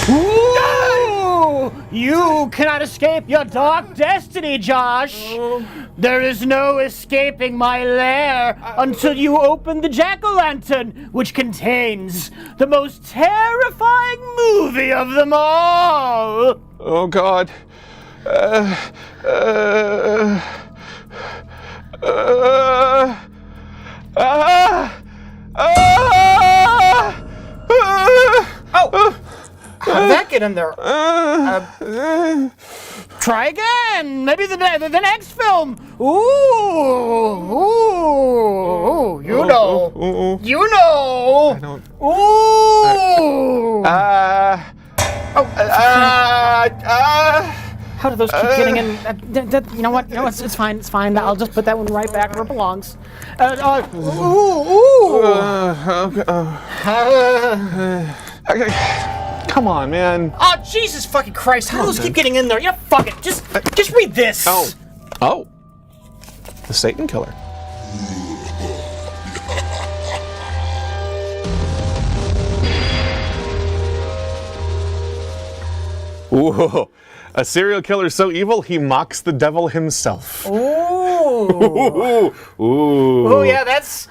Ooh, you cannot escape your dark destiny, Josh. There is no escaping my lair until you open the jack-o'-lantern, which contains the most terrifying movie of them all. Oh, God. How did that get in there? Try again. Maybe the next film. Ooh, you know. You know. I don't. Ooh. How do those keep getting in? You know what? It's fine. It's fine. I'll just put that one right back where it belongs. Okay. Come on, man. Oh, Jesus fucking Christ. How do those keep getting in there? Yeah, fuck it. Just read this. Oh. The Satan Killer. Ooh. A serial killer so evil, he mocks the devil himself. Ooh. Ooh. Oh, yeah, that's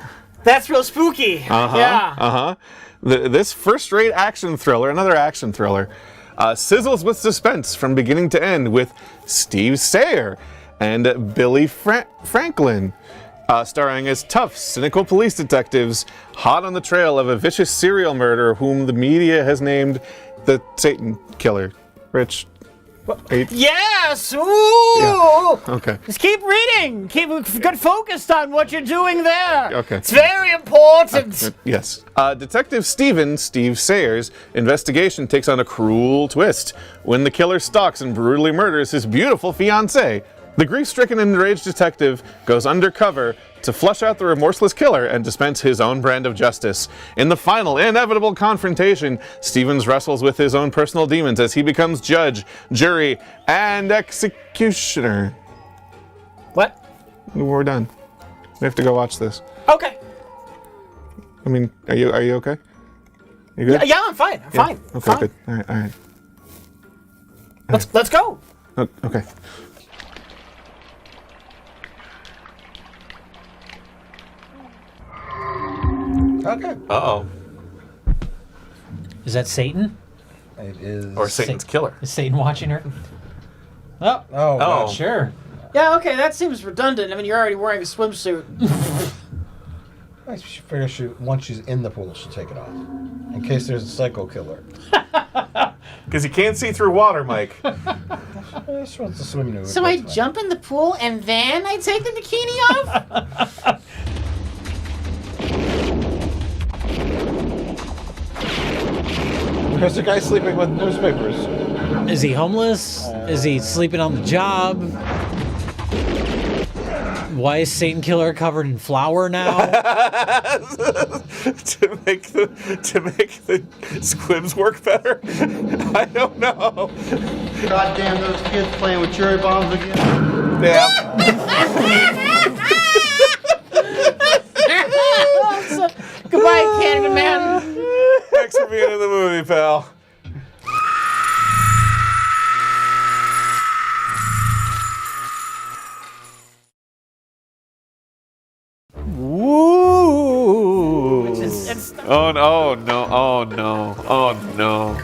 real spooky. Yeah. This first-rate action thriller, another action thriller, sizzles with suspense from beginning to end with Steve Sayre and Billy Franklin, starring as tough, cynical police detectives hot on the trail of a vicious serial murderer whom the media has named the Satan Killer. Rich? Yes! Ooh! Yeah. Okay. Just keep reading. Keep focused on what you're doing there. Okay. It's very important. Yes. Detective Steve Sayre's investigation takes on a cruel twist when the killer stalks and brutally murders his beautiful fiancée. The grief-stricken and enraged detective goes undercover to flush out the remorseless killer and dispense his own brand of justice. In the final, inevitable confrontation, Stevens wrestles with his own personal demons as he becomes judge, jury, and executioner. What? We're done. We have to go watch this. Okay. I mean, are you okay? You good? Yeah, I'm fine. I'm fine. Okay, fine. good. All right. Let's go. Okay. Okay. Uh-oh. Is that Satan? It is. Or Satan's killer. Is Satan watching her? Oh. Oh. Sure. Yeah, okay, that seems redundant. I mean, you're already wearing a swimsuit. I figure once she's in the pool, she'll take it off. In case there's a psycho killer. Because you can't see through water, Mike. She wants to swim nude. So I jump in the pool and then I take the bikini off? There's a guy sleeping with newspapers. Is he homeless? Is he sleeping on the job? Why is Satan Killer covered in flour now? to make the squibs work better? I don't know. God damn those kids playing with cherry bombs again. Yeah. Goodbye, Canada Man. Thanks for being in the movie, pal. Ooh. Oh no, oh no.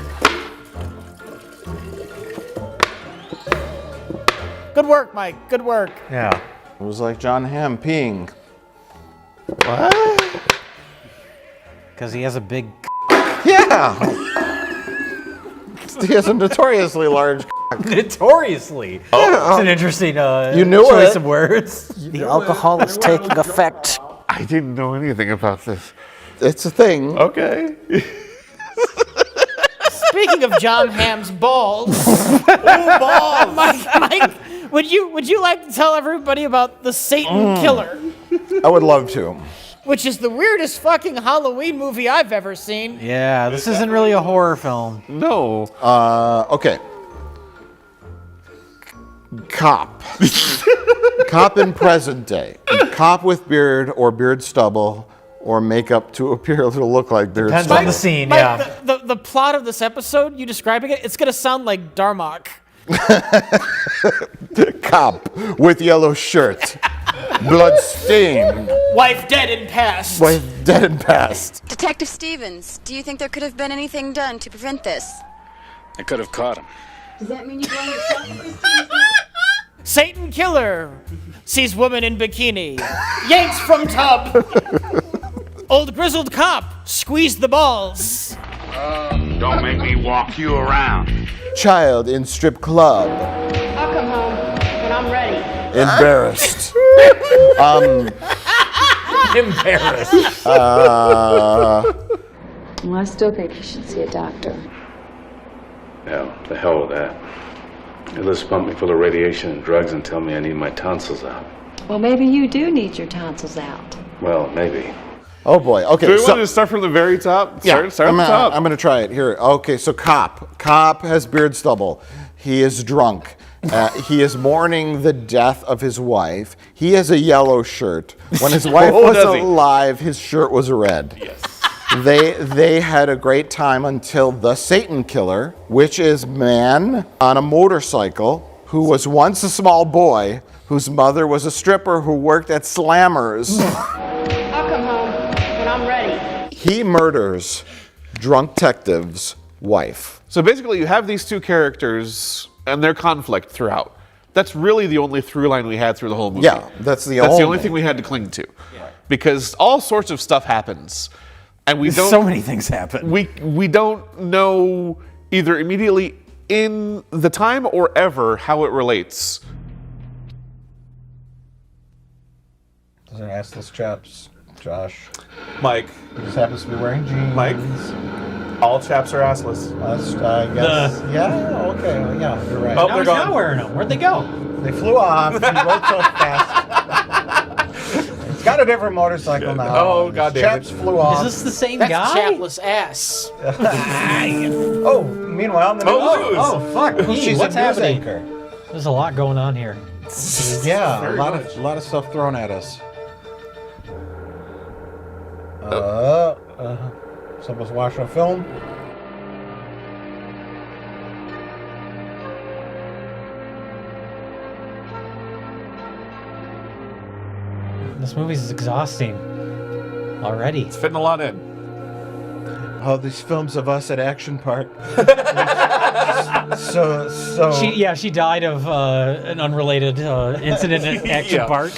Good work, Mike. Good work. Yeah. It was like John Hamm peeing. What? Because he has a big. Yeah. He has a notoriously large. Notoriously. Oh. It's an interesting You knew choice it. of words. The alcohol is taking effect. I didn't know anything about this. It's a thing. Okay. Speaking of John Hamm's balls, Mike, would you like to tell everybody about the Satan Killer, I would love to. which is the weirdest fucking Halloween movie I've ever seen? Yeah, this isn't really a horror film. No. Okay. Cop. Cop in present day. Cop with beard or beard stubble or makeup to appear to look like they're Depends on the scene, Mike, yeah. the plot of this episode, you describing it, it's gonna sound like Darmok. Cop with yellow shirt, blood stained, Wife dead and passed. wife dead and past. Detective Stevens, do you think there could have been anything done to prevent this? I could have caught him. Does that mean you blame yourself? Satan killer sees woman in bikini. Yanks from tub. Old grizzled cop squeezed the balls. Don't make me walk you around. Child in strip club, I'll come home when I'm ready. embarrassed. Embarrassed. Well, I still think you should see a doctor. Hell, the hell with that. Let's pump me full of radiation and drugs and tell me I need my tonsils out. Well, maybe you do need your tonsils out. Well, maybe. Oh boy. Okay. Do we want to start from the very top? Start at the top. I'm gonna try it here. Okay, so cop has beard stubble. He is drunk. He is mourning the death of his wife. He has a yellow shirt. When his wife was does he? alive, his shirt was red. Yes. They had a great time until the Satan killer, which is man on a motorcycle who was once a small boy, whose mother was a stripper who worked at Slammers. I'll come home when I'm ready. He murders drunk detective's wife. So basically, you have these two characters and their conflict throughout. That's really the only through line we had through the whole movie. Yeah, that's the only thing we had to cling to. Because all sorts of stuff happens. And we don't So many things happen. we don't know either immediately in the time or ever how it relates. Doesn't ask this chaps, Josh. Mike, He just happens to be wearing jeans. Mike. All chaps are assless. That's, I guess. Yeah, okay, yeah, you're right. Oh, Now they're he's gone. not wearing them. Where'd they go? They flew off. He rode so fast. He's got a different motorcycle now. Oh, His goddamn chaps it. flew off. Is this the same That's guy? chapless ass. Oh, meanwhile, in the news. Oh, fuck me. She's What's a news happening? anchor. There's a lot going on here. Yeah, Very much. a lot of stuff thrown at us. Someone's watching a film. This movie's exhausting already. It's fitting a lot in. Oh, these films of us at Action Park. so. She died of an unrelated incident at Action Yeah. Park.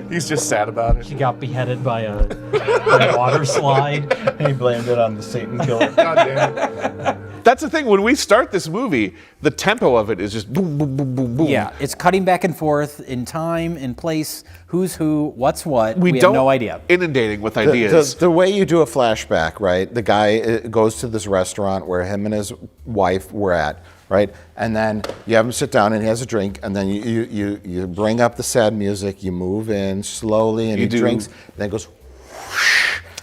He's just sad about it. She got beheaded by a water slide. He blamed it on the Satan killer. God damn it. That's the thing. When we start this movie, the tempo of it is just boom, boom, boom, boom, boom. Yeah, it's cutting back and forth in time, in place, who's who, what's what. We have don't no idea. inundating with ideas. The way you do a flashback, right? The guy goes to this restaurant where him and his wife were at, right? And then you have him sit down and he has a drink, and then you bring up the sad music, you move in slowly, and You he do- drinks, then it goes,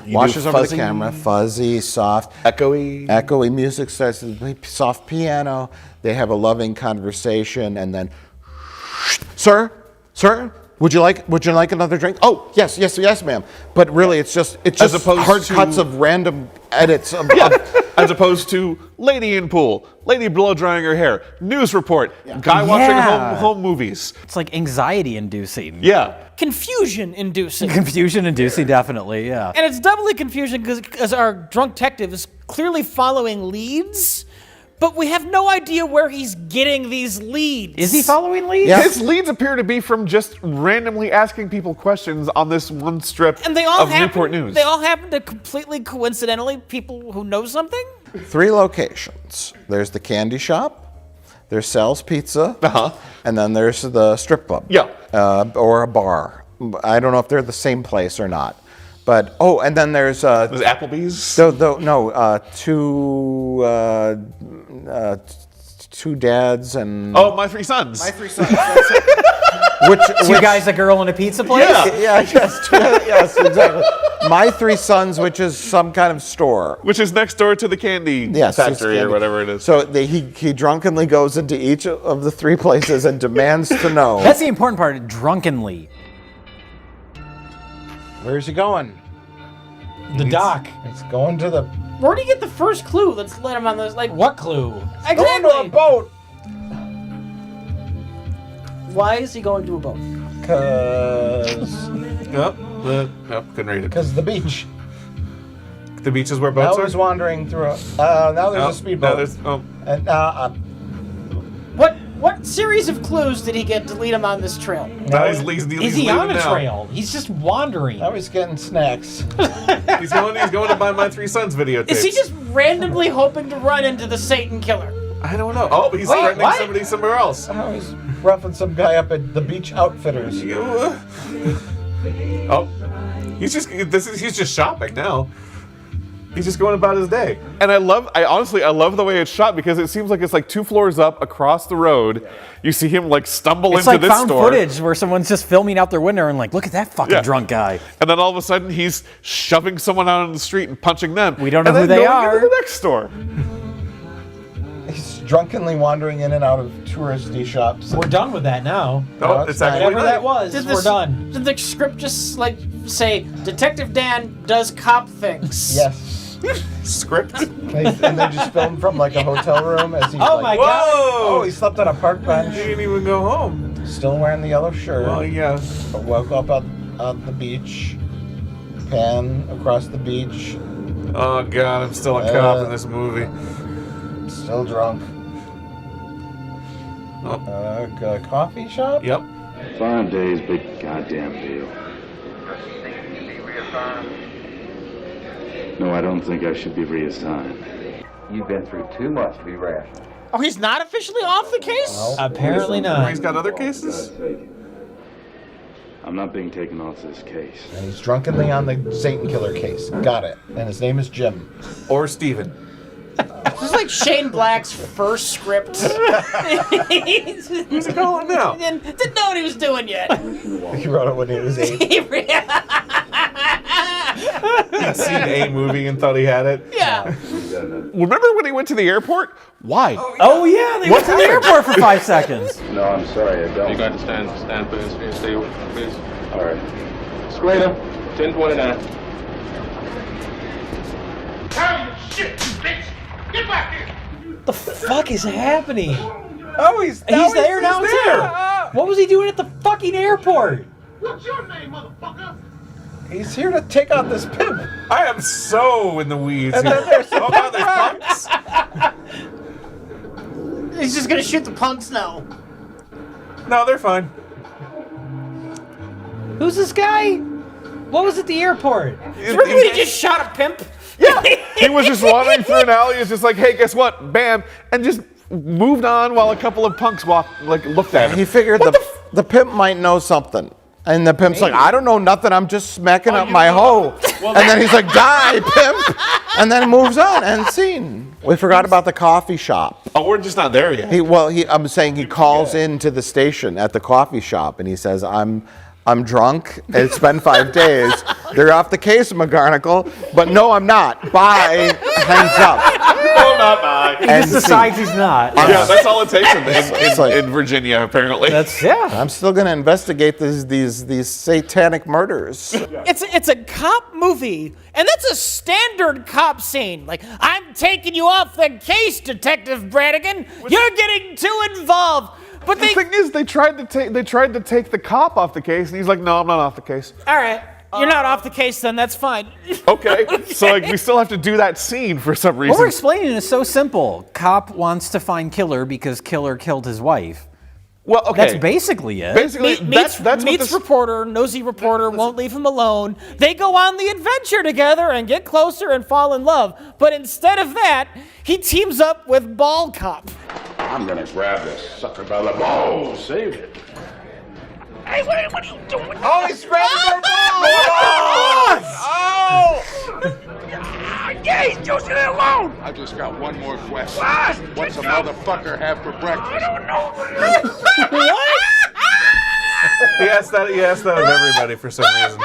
You washes do over the fuzzy, camera, fuzzy, soft. echoey. Music starts to play, soft piano. They have a loving conversation, and then, sir, would you like another drink? Oh, yes, ma'am. But really, it's just opposed hard to- cuts of random edits. As opposed to lady in pool, lady blow drying her hair, news report, guy watching Yeah. home movies. It's like anxiety inducing. Yeah. Confusion inducing. Confusion inducing, definitely, yeah. And it's doubly confusing because our drunk detective is clearly following leads, but we have no idea where he's getting these leads. Is he following leads? Yeah. His leads appear to be from just randomly asking people questions on this one strip And they all of Newport News. They all happen to completely coincidentally people who know something. 3 locations. There's the candy shop. There's Sal's Pizza. Uh-huh. And then there's the strip club. Yeah. Or a bar. I don't know if they're the same place or not. But, oh, and then there's... Was it Applebee's? two dads and... Oh, My Three Sons. My 3 sons. That's it. Two guys, a girl, and a pizza place? Yes, exactly. My 3 Sons, which is some kind of store. Which is next door to the candy Yes, it's factory or candy. whatever it is. So he drunkenly goes into each of the 3 places and demands to know. That's the important part, drunkenly. Where's he going? The dock. He's going to the... Where do you get the first clue? Let's let him on those, like... What clue? Going to a Exactly! boat! Why is he going to a boat? Because... Nope, couldn't read it. Because the beach. The beach is where Now boats he's are? wandering through now there's a speedboat. Now there's, And What series of clues did he get to lead him on this trail? now he's Is he on a trail? He's just wandering. now he's getting snacks. He's going to buy my 3 Sons videotapes. Is he just randomly hoping to run into the Satan Killer? I don't know. Oh, he's Wait, threatening what? somebody somewhere else. Now he's roughing some guy up at the beach outfitters. Oh, he's just shopping now. He's just going about his day. And I honestly love the way it's shot because it seems like it's like 2 floors up across the road. You see him like stumble It's into like this found store. footage where someone's just filming out their window and like, look at that fucking drunk guy. And then all of a sudden he's shoving someone out on the street and punching them. We don't know and who then they going are. into the next store. He's drunkenly wandering in and out of touristy shops. We're done with that now. No, it's it's not. actually Whatever that was, Did we're this- done. Did the script just like say Detective Dan does cop things? Yes. script. And they just filmed from like a hotel room as he's Oh my like, God. oh, he slept on a park He bench, didn't even go home. still wearing the yellow shirt. Well, yeah. But woke up on the beach, pan across the beach, Oh God, I'm still a cop in this movie. still drunk. Coffee shop? Yep. 5 days, big goddamn deal. No, I don't think I should be reassigned. You've been through too much to be rational. Oh, he's not officially off the case? Apparently He's not. got other cases? I'm not being taken off this case. And he's drunkenly on the Satan Killer case. Got it. And his name is Jim. Or Steven. This is like Shane Black's first script. Who's he calling now? Didn't know what he was doing yet. He wrote it when he was 8. Yeah. He'd seen a movie and thought he had it. Remember when he went to the airport? Why? Oh yeah, they went to the airport for 5 seconds. No, I'm sorry, I don't. You got to stand please. Stay with me, please. All right. Squater, 1029. The fuck is happening? Oh, he's there now too. What was he doing at the fucking airport? He's here to take out this pimp. I am so in the weeds. And then there's some God, there's punks. He's just gonna shoot the punks now. No, they're fine. Who's this guy? What was at the airport? Remember when he just shot a pimp? Yeah, he was just wandering through an alley. It's just like, hey, guess what? Bam, and just moved on while a couple of punks looked at him. He figured the pimp might know something. And the pimp's like, I don't know nothing. I'm just smacking up my hoe. And then he's like, die, pimp. And then moves on. End scene. We forgot about the coffee shop. Oh, we're just not there yet. I'm saying he calls into the station at the coffee shop and he says, I'm drunk. It's been 5 days. They're off the case, McGarnacle. But no, I'm not. Bye. Hangs up. No, not bye. He just decides he's not. Yeah, that's all it takes in Virginia, apparently. I'm still gonna investigate these satanic murders. It's a cop movie, and that's a standard cop scene. Like, I'm taking you off the case, Detective Brannigan. You're getting too involved. But the thing is, they tried to take the cop off the case, and he's like, no, I'm not off the case. All right, you're not off the case, then that's fine. Okay, so like we still have to do that scene for some reason. What we're explaining is so simple. Cop wants to find killer because killer killed his wife. Well, okay. That's basically it. Basically, that's what meets this... reporter, nosy reporter, won't leave him alone. They go on the adventure together and get closer and fall in love. But instead of that, he teams up with Ball Cop. I'm gonna grab this sucker by the balls. Save it. Hey, what are you doing? Oh, he's grabbing her balls! Oh! Yeah, he's juicing it alone! I just got one more question. What's a motherfucker have for breakfast? I don't know. What? He asked that of everybody for some reason.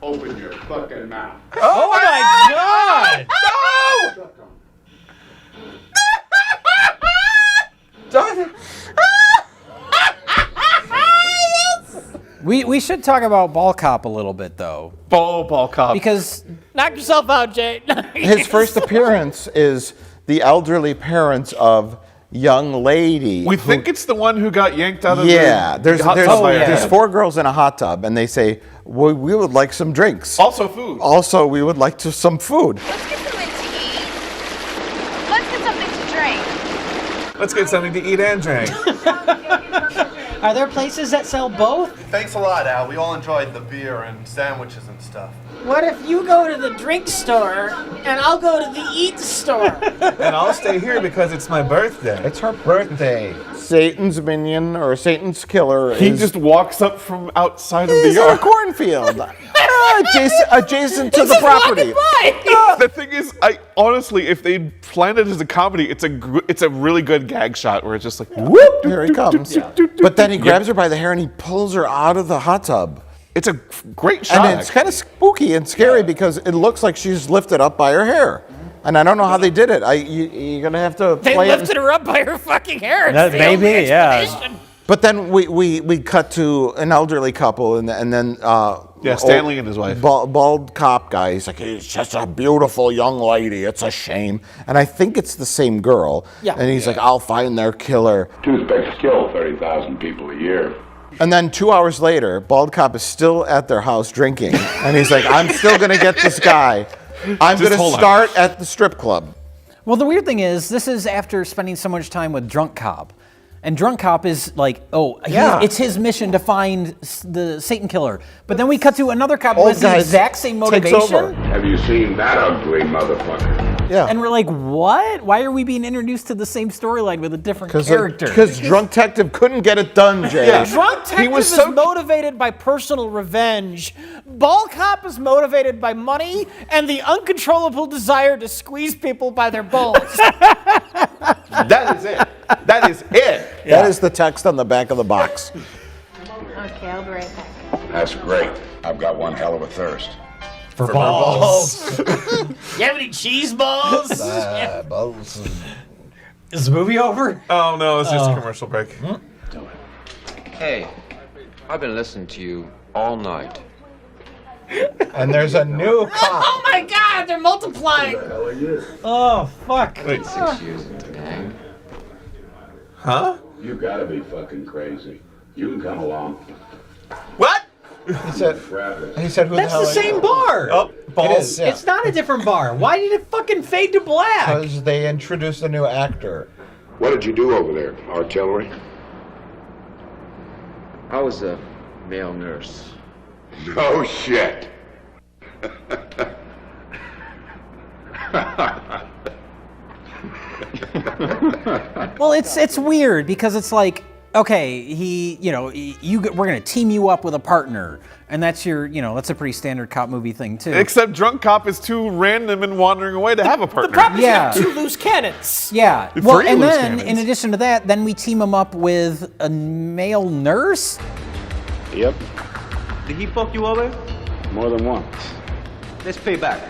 Open your fucking mouth. Oh my God! No! We should talk about Ball Cop a little bit, though. Ball Cop. Because Knock yourself out, Jay. His first appearance is the elderly parents of young lady. we think it's the one who got yanked out of Yeah, the there's hot tub by her there's head. 4 girls in a hot tub, and they say, we would like some drinks. Also food. Also, we would like some food. Let's get something to eat. Let's get something to drink. Let's get something to eat and drink. Are there places that sell both? Thanks a lot, Al. We all enjoyed the beer and sandwiches and stuff. What if you go to the drink store and I'll go to the eat store? And I'll stay here because it's my birthday. It's her birthday. Satan's minion or Satan's killer He is just walks up from outside of the he's in a yard. cornfield. Adjacent to the property. The thing is, I honestly, if they planned it as a comedy, it's a really good gag shot where it's just like, Whoop! Here he comes. But then he grabs her by the hair and he pulls her out of the hot tub. it's a great shot. And it's kind of spooky and scary because it looks like she's lifted up by her hair. And I don't know how they did it. You're going to have to They play lifted her up by her fucking hair. That maybe, yeah. But then we cut to an elderly couple and then Stanley and his wife. Bald cop guy. He's like, it's just a beautiful young lady. It's a shame. And I think it's the same girl. Yeah. And he's like, I'll find their killer. Toothpicks kill 30,000 people a year. And then 2 hours later, bald cop is still at their house drinking, and he's like, I'm still gonna get this guy. I'm Just gonna hold on. start at the strip club. Well, the weird thing is, this is after spending so much time with Drunk Cop. And Drunk Cop is like, it's his mission to find the Satan killer. But then we cut to another cop who Old has the guy exact same takes motivation. over. Have you seen that ugly motherfucker? Yeah. And we're like, what? Why are we being introduced to the same storyline with a different character? Because Drunk Detective couldn't get it done, Jay. Yeah. Drunk Detective was is so- motivated by personal revenge. Ball Cop is motivated by money and the uncontrollable desire to squeeze people by their balls. That is it. That is it. That is the text on the back of the box. Okay, I'll be right back. That's great. I've got one hell of a thirst. For balls. You have any cheese balls? Is the movie over? Oh no, it's just a commercial break. Hey, I've been listening to you all night. And there's a new cop. Oh my God, they're multiplying. Oh, fuck. 6 years into the gang. Huh? You gotta be fucking crazy. You can come along. What? He said, who That's the the hell same bar. Oh, balls. It is, yeah. It's not a different bar. Why did it fucking fade to black? Because they introduced a new actor. What did you do over there? Artillery? I was a male nurse. No shit. Well, it's weird because it's like, okay, we're gonna team you up with a partner, and that's that's a pretty standard cop movie thing too. Except Drunk Cop is too random and wandering away to have a partner. The problem is you Yeah. have 2 loose cannons. Yeah. Three Well, and loose then cannons. in addition to that, then we team him up with a male nurse. Yep. Did he fuck you over? More than once. Let's pay back.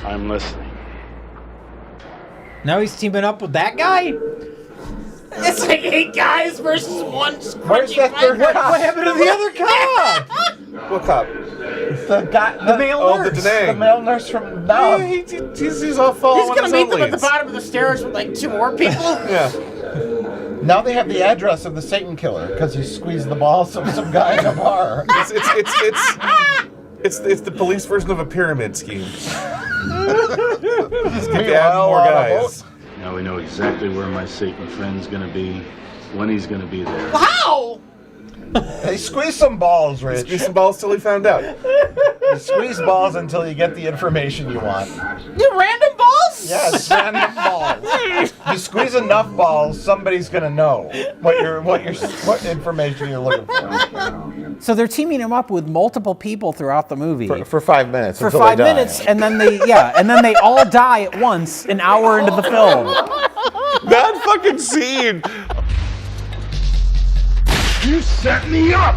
I'm listening. Now he's teaming up with that guy? It's like 8 guys versus 1 Where's that third cop? What happened to the other cop? What cop? The guy, The male nurse. The Denang. The male nurse from now. He's all falling He's on gonna his meet own them at the leads. bottom of the stairs with like 2 more people. Yeah. Now they have the address of the Satan killer because he squeezed the balls of some guy in a bar. It's the police version of a pyramid scheme. Just get to Meanwhile, add more on a guys. Now we know exactly where my Satan friend's gonna be, when he's gonna be there. How? Hey, squeeze some balls, Squeeze Rich. some balls till he found out. You squeeze balls until you get the information you want. You random balls? Yes, random balls. You squeeze enough balls, somebody's gonna know what information you're looking for. So they're teaming him up with multiple people throughout the movie For 5 minutes. for until 5 they die. minutes, and then they all die at once an hour into the film. That fucking scene. You set me up!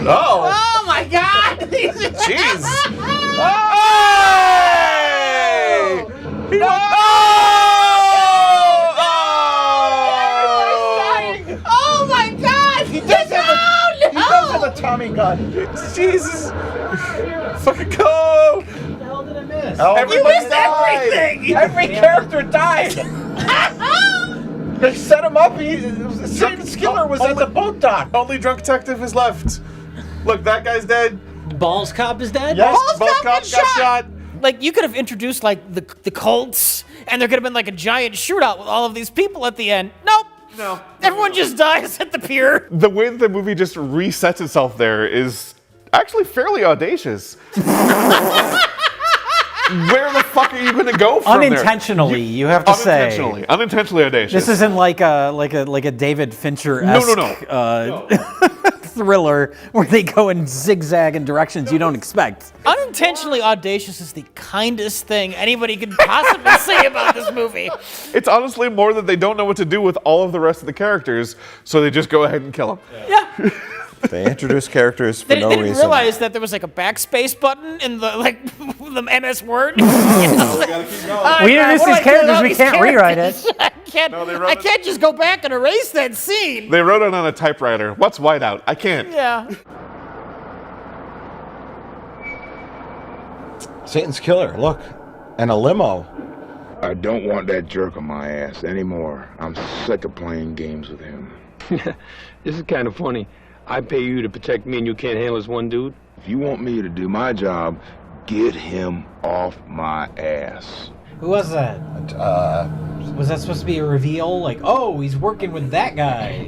Oh, Oh my God! jeez. Oh! He went- Oh my God! He Tommy gun. Jesus. Fucking go. Oh, Everybody died. Every character died. They set him up. Satan's killer was at the boat dock. Only drunk detective is left. Look, that guy's dead. Balls Cop is dead? Yes. Both cops got shot. Like, you could have introduced, like, the cults, and there could have been, like, a giant shootout with all of these people at the end. Nope. No. Everyone just dies at the pier. The way that the movie just resets itself there is actually fairly audacious. Where the fuck are you going to go from Unintentionally, you have to say. Unintentionally audacious. This isn't like a David Fincher-esque No. thriller where they go in zigzag in directions you don't expect. Unintentionally audacious is the kindest thing anybody could possibly say about this movie. It's honestly more that they don't know what to do with all of the rest of the characters, so they just go ahead and kill them. Yeah. They introduced characters for They no didn't reason. realize that there was like a backspace button in the the MS Word. You know, like, We introduced these characters, we can't rewrite it. I can't just go back and erase that scene. They wrote it on a typewriter. What's whiteout? I can't. Yeah. Satan's killer, look. And a limo. I don't want that jerk on my ass anymore. I'm sick of playing games with him. This is kind of funny. I pay you to protect me and you can't handle this one dude? If you want me to do my job, get him off my ass. Who was that? Was that supposed to be a reveal? Like, oh, he's working with that guy.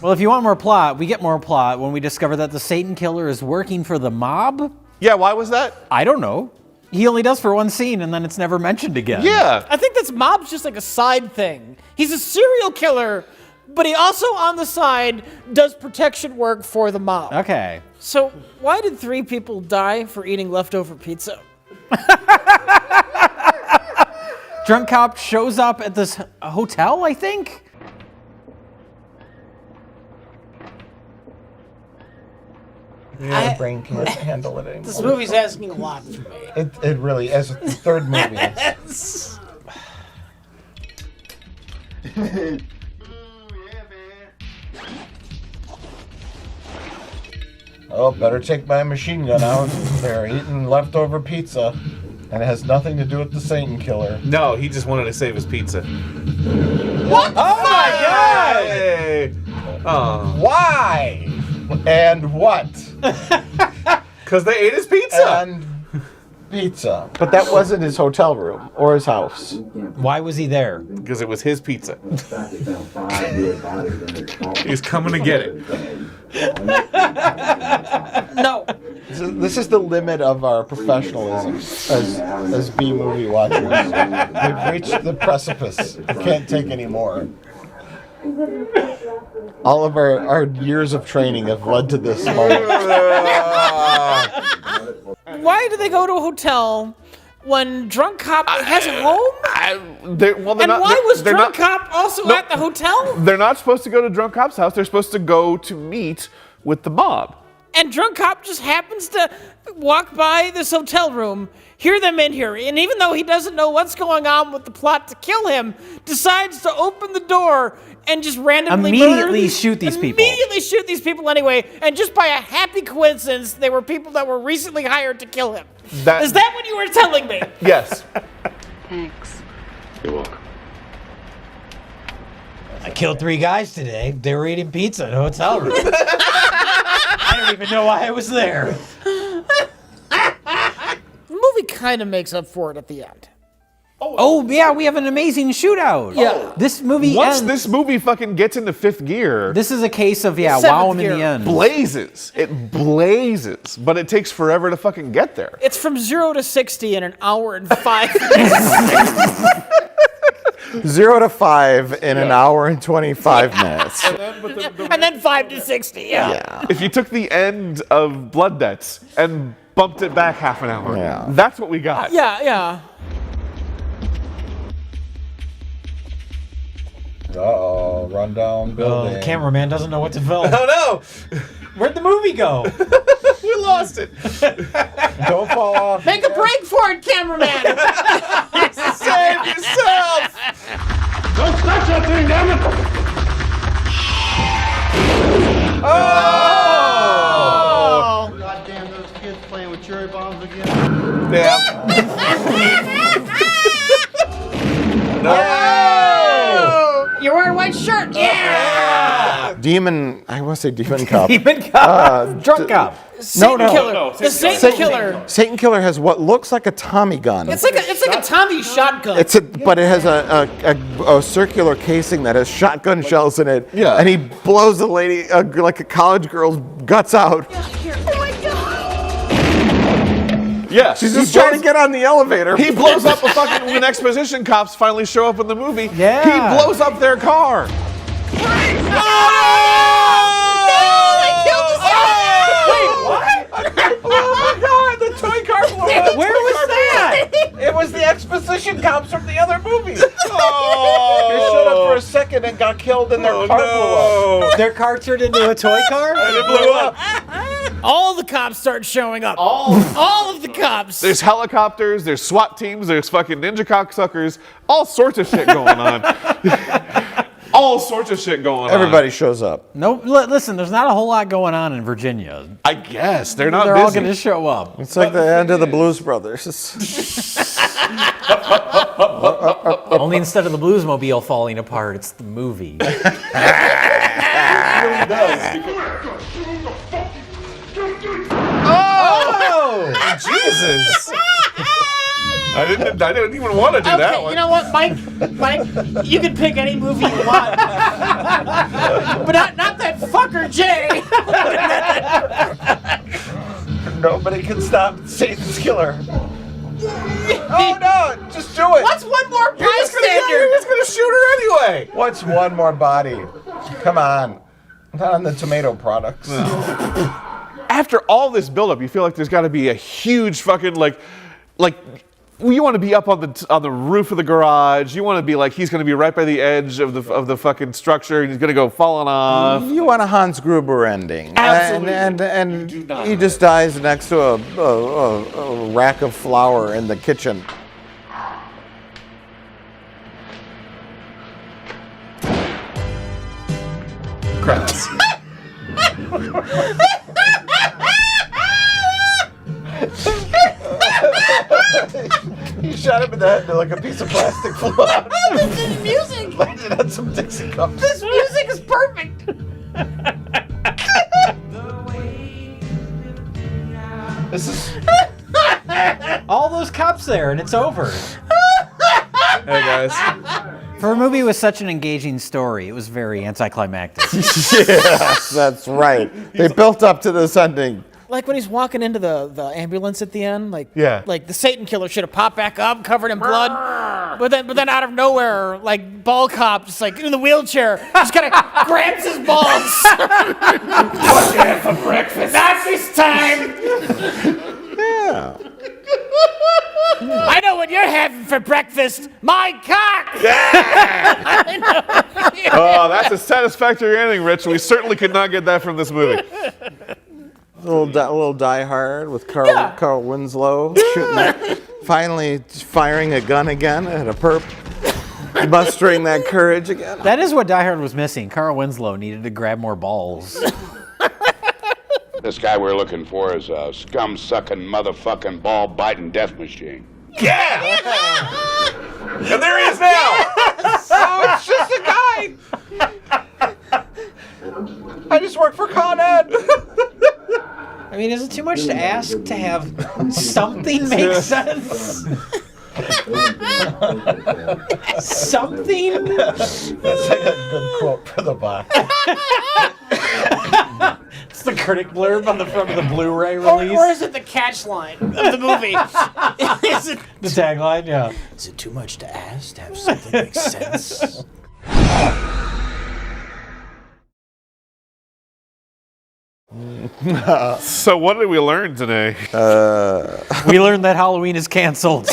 Well, if you want more plot, we get more plot when we discover that the Satan killer is working for the mob. Yeah, why was that? I don't know. He only does for one scene and then it's never mentioned again. Yeah. I think this mob's just like a side thing. He's a serial killer, but he also on the side does protection work for the mob. Okay. So why did 3 people die for eating leftover pizza? Drunk cop shows up at this hotel, I think? My brain can't handle it anymore. This movie's asking a lot from me. It really is. The third movie. Oh, better take my machine gun out. They're eating leftover pizza. And it has nothing to do with the Satan killer. No, he just wanted to save his pizza. What? Oh my God! Hey. Oh. Why? And what? Because they ate his pizza. And pizza. But that wasn't his hotel room or his house. Why was he there? Because it was his pizza. He's coming to get it. No. This is the limit of our professionalism as B-movie watchers. We've reached the precipice. We can't take any more. All of our years of training have led to this moment. Why do they go to a hotel when Drunk Cop has a home? Why was Drunk Cop also at the hotel? They're not supposed to go to Drunk Cop's house. They're supposed to go to meet with the mob. And Drunk Cop just happens to walk by this hotel room, hear them in here, and even though he doesn't know what's going on with the plot to kill him, decides to open the door and just randomly shoot these people. Immediately shoot these people anyway, and just by a happy coincidence, they were people that were recently hired to kill him. Is that what you were telling me? Yes. Thanks. You're welcome. I killed 3 guys today. They were eating pizza in a hotel room. I don't even know why I was there. The movie kind of makes up for it at the end. Oh, yeah, we have an amazing shootout. Yeah. This movie Once ends. this movie fucking gets into 5th gear, This is a case of, wow him in the end. blazes. It blazes, but it takes forever to fucking get there. It's from 0 to 60 in an hour and 5 minutes. 0 to 5 in an hour and 25 minutes. And then 5 to 60, yeah. If you took the end of Blood Debts and bumped it back half an hour, that's what we got. Yeah. Uh-oh, rundown building. The cameraman doesn't know what to film. Oh no! Where'd the movie go? We lost it. Don't fall off. Make a break for it, cameraman. Save yourself! Don't touch that thing, damn it! Oh! You're wearing a white shirt. Yeah. I want to say demon cop. Demon cop. Drunk cop. Satan killer. The Satan killer. Satan killer has what looks like a Tommy gun. It's like a Tommy shotgun. But it has a circular casing that has shotgun shells in it. Yeah. And he blows a lady, like a college girl's guts out. Yeah, She's just trying to get on the elevator. He blows up when exposition cops finally show up in the movie. Yeah. He blows up their car. Oh my God! The toy car blew up. Where was that? It was the exposition cops from the other movie. Oh. They showed up for a second and got killed, and their car blew up. Their car turned into a toy car? And it blew up. All the cops start showing up. All of the cops. There's helicopters, there's SWAT teams, there's fucking ninja cocksuckers, all sorts of shit going on. All sorts of shit going on. Everybody shows up. No, listen, there's not a whole lot going on in Virginia. I guess. They're not They're busy. all going to show up. It's like the end of the Blues Brothers. Only instead of the Bluesmobile falling apart, it's the movie. Oh! Jesus! I didn't even want to do that one. You know what, Mike, you can pick any movie you want. But not that fucker Jay. Nobody can stop Satan's killer. Oh no! Just do it. What's one more You're just bystander? gonna shoot her anyway. What's one more body? Come on. Not on the tomato products. After all this buildup, you feel like there's got to be a huge fucking like you want to be up on the roof of the garage. You want to be like he's going to be right by the edge of the fucking structure, and he's going to go falling off. You want a Hans Gruber ending. Absolutely. And he just dies next to a rack of flour in the kitchen. Credits. He shot him in the head like a piece of plastic flour. This music. Landed on some Dixie cups. This music is perfect. This is. All those cops there, and it's over. Hey guys. For a movie with such an engaging story, it was very anticlimactic. Yes, that's right. They built up to this ending. Like when he's walking into the ambulance at the end, like the Satan killer should have popped back up, covered in blood, but then out of nowhere, like ball cop, just like in the wheelchair, just kind of grabs his balls. What you have for breakfast? Not this time. Yeah. I know what you're having for breakfast. My cock. I know. Oh, that's a satisfactory ending, Rich. We certainly could not get that from this movie. Little Die Hard with Carl Winslow shooting, finally firing a gun again at a perp, mustering that courage again. That is what Die Hard was missing. Carl Winslow needed to grab more balls. This guy we're looking for is a scum-sucking, motherfucking, ball-biting death machine. Yeah! And there he is now! Oh, it's just a guy! I just work for Con Ed! I mean, is it too much to ask to have something make sense? Something? That's like a good quote for the box. It's the critic blurb on the front of the Blu-ray Or release. is it the catch line of the movie? Is it The tagline, yeah. Is it too much to ask to have something make sense? So what did we learn today? We learned that Halloween is canceled.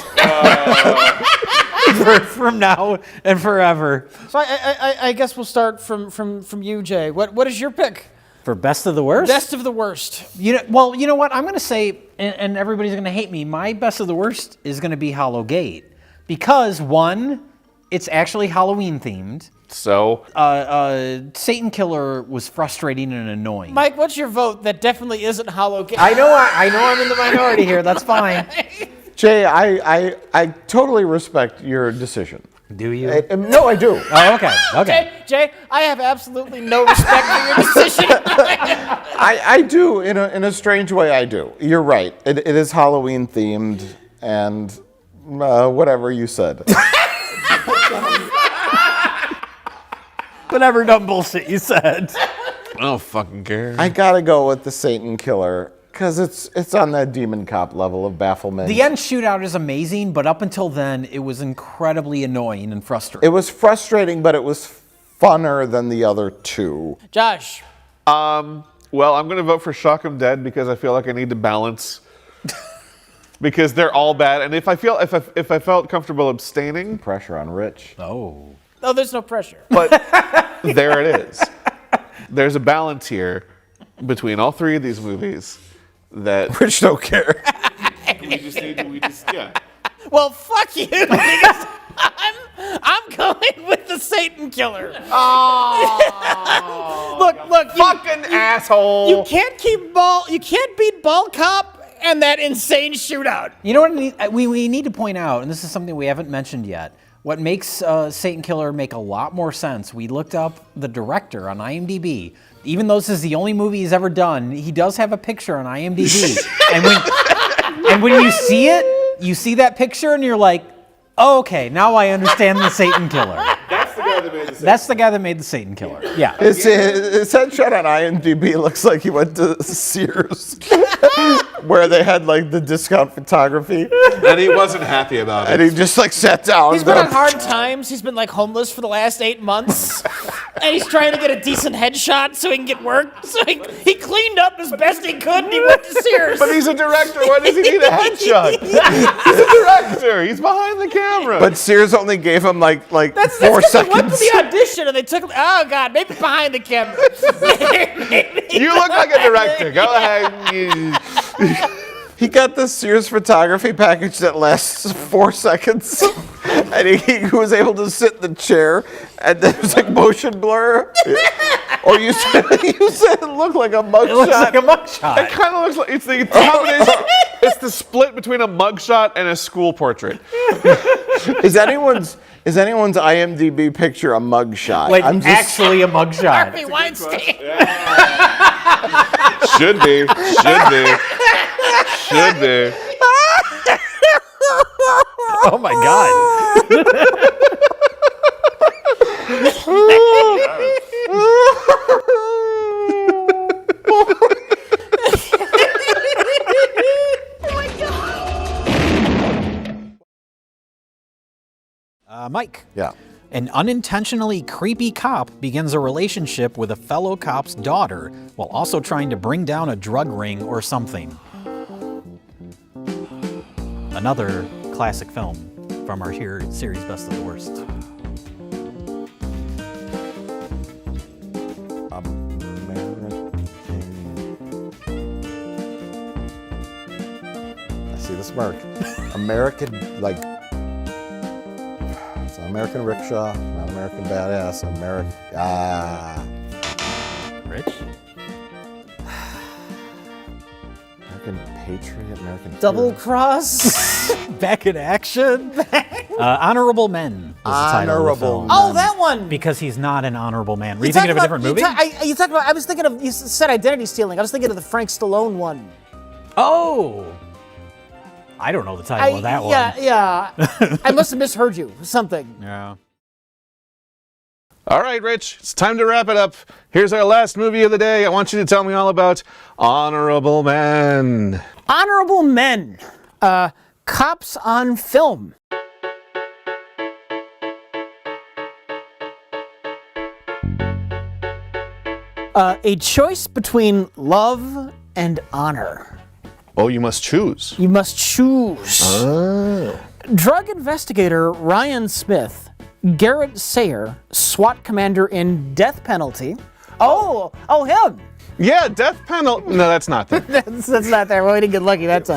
From now and forever. So I guess we'll start from you, Jay. What is your pick? For best of the worst? Best of the worst. You know what? I'm going to say, and everybody's going to hate me, my best of the worst is going to be Hallowgate. Because, one, it's actually Halloween themed. So? Satan Killer was frustrating and annoying. Mike, what's your vote? That definitely isn't Halloween. I know I'm in the minority here. That's fine. Jay, I totally respect your decision. Do you? No, I do. Oh, okay. Jay, I have absolutely no respect for your decision. I do, in a strange way, I do. You're right. It is Halloween themed, and whatever you said. Whatever dumb bullshit you said. I don't fucking care. I gotta go with the Satan Killer, because it's on that demon cop level of bafflement. The end shootout is amazing, but up until then, it was incredibly annoying and frustrating. It was frustrating, but it was funner than the other two. Josh. Well, I'm going to vote for Shock 'em Dead because I feel like I need to balance. Because they're all bad, and if I felt comfortable abstaining, Pressure on Rich. Oh, there's no pressure. but there it is. There's a balance here between all three of these movies that Rich don't care. yeah. Well, fuck you, because I'm going with the Satan Killer. Oh. Look, fucking asshole. You can't beat Ball Cop and that insane shootout. you know what we need to point out, and this is something we haven't mentioned yet. What makes Satan Killer make a lot more sense, we looked up the director on IMDb. Even though this is the only movie he's ever done, he does have a picture on IMDb. and when you see it, you see that picture and you're like, oh, okay, now I understand the Satan Killer. That's the guy that made the Satan. That's the guy that made the Satan Killer. Yeah. His headshot on IMDb looks like he went to Sears, where they had like the discount photography, And he wasn't happy about it. and he just like sat down. He's been on hard times. He's been like homeless for the last 8 months. And he's trying to get a decent headshot so he can get work. So he cleaned up as best he could and he went to Sears. But he's a director. Why does he need a headshot? He's a director. He's behind the camera. But Sears only gave him like That's 4 'cause seconds. They went to the audition and they took, oh God, maybe behind the camera. You look like a director. Go ahead. He got the Sears photography package that lasts 4 seconds, and he was able to sit in the chair, and then it was like motion blur. Or you said it looked like a mugshot. It looks like a mugshot. It kind of looks like it's the combination. It's the split between a mugshot and a school portrait. Is anyone's IMDb picture a mugshot? Like actually a mugshot. Harvey Weinstein. Should be. Oh my God. Mike. Yeah. An unintentionally creepy cop begins a relationship with a fellow cop's daughter while also trying to bring down a drug ring or something. Another classic film from our series Best of the Worst. I see the smirk. American, like, it's an American rickshaw, not American badass, Rich? American patriot, American Double hero. cross. Back in action. Honorable Men is the title of the film. Oh, that one. Because he's not an honorable man. Were you thinking of a different movie? You talked about. I was thinking of. You said identity stealing. I was thinking of the Frank Stallone one. Oh. I don't know the title of that one. Yeah. I must have misheard you. Something. Yeah. All right, Rich, it's time to wrap it up. Here's our last movie of the day. I want you to tell me all about Honorable Men. Honorable Men. Cops on film. A choice between love and honor. Oh, you must choose. You must choose. Oh. Drug investigator Ryan Smith, Garrett Sayre, SWAT commander in Death Penalty. Oh, him. Yeah, Death Penalty. No, that's not there. That's not there. Well, we didn't get lucky. That's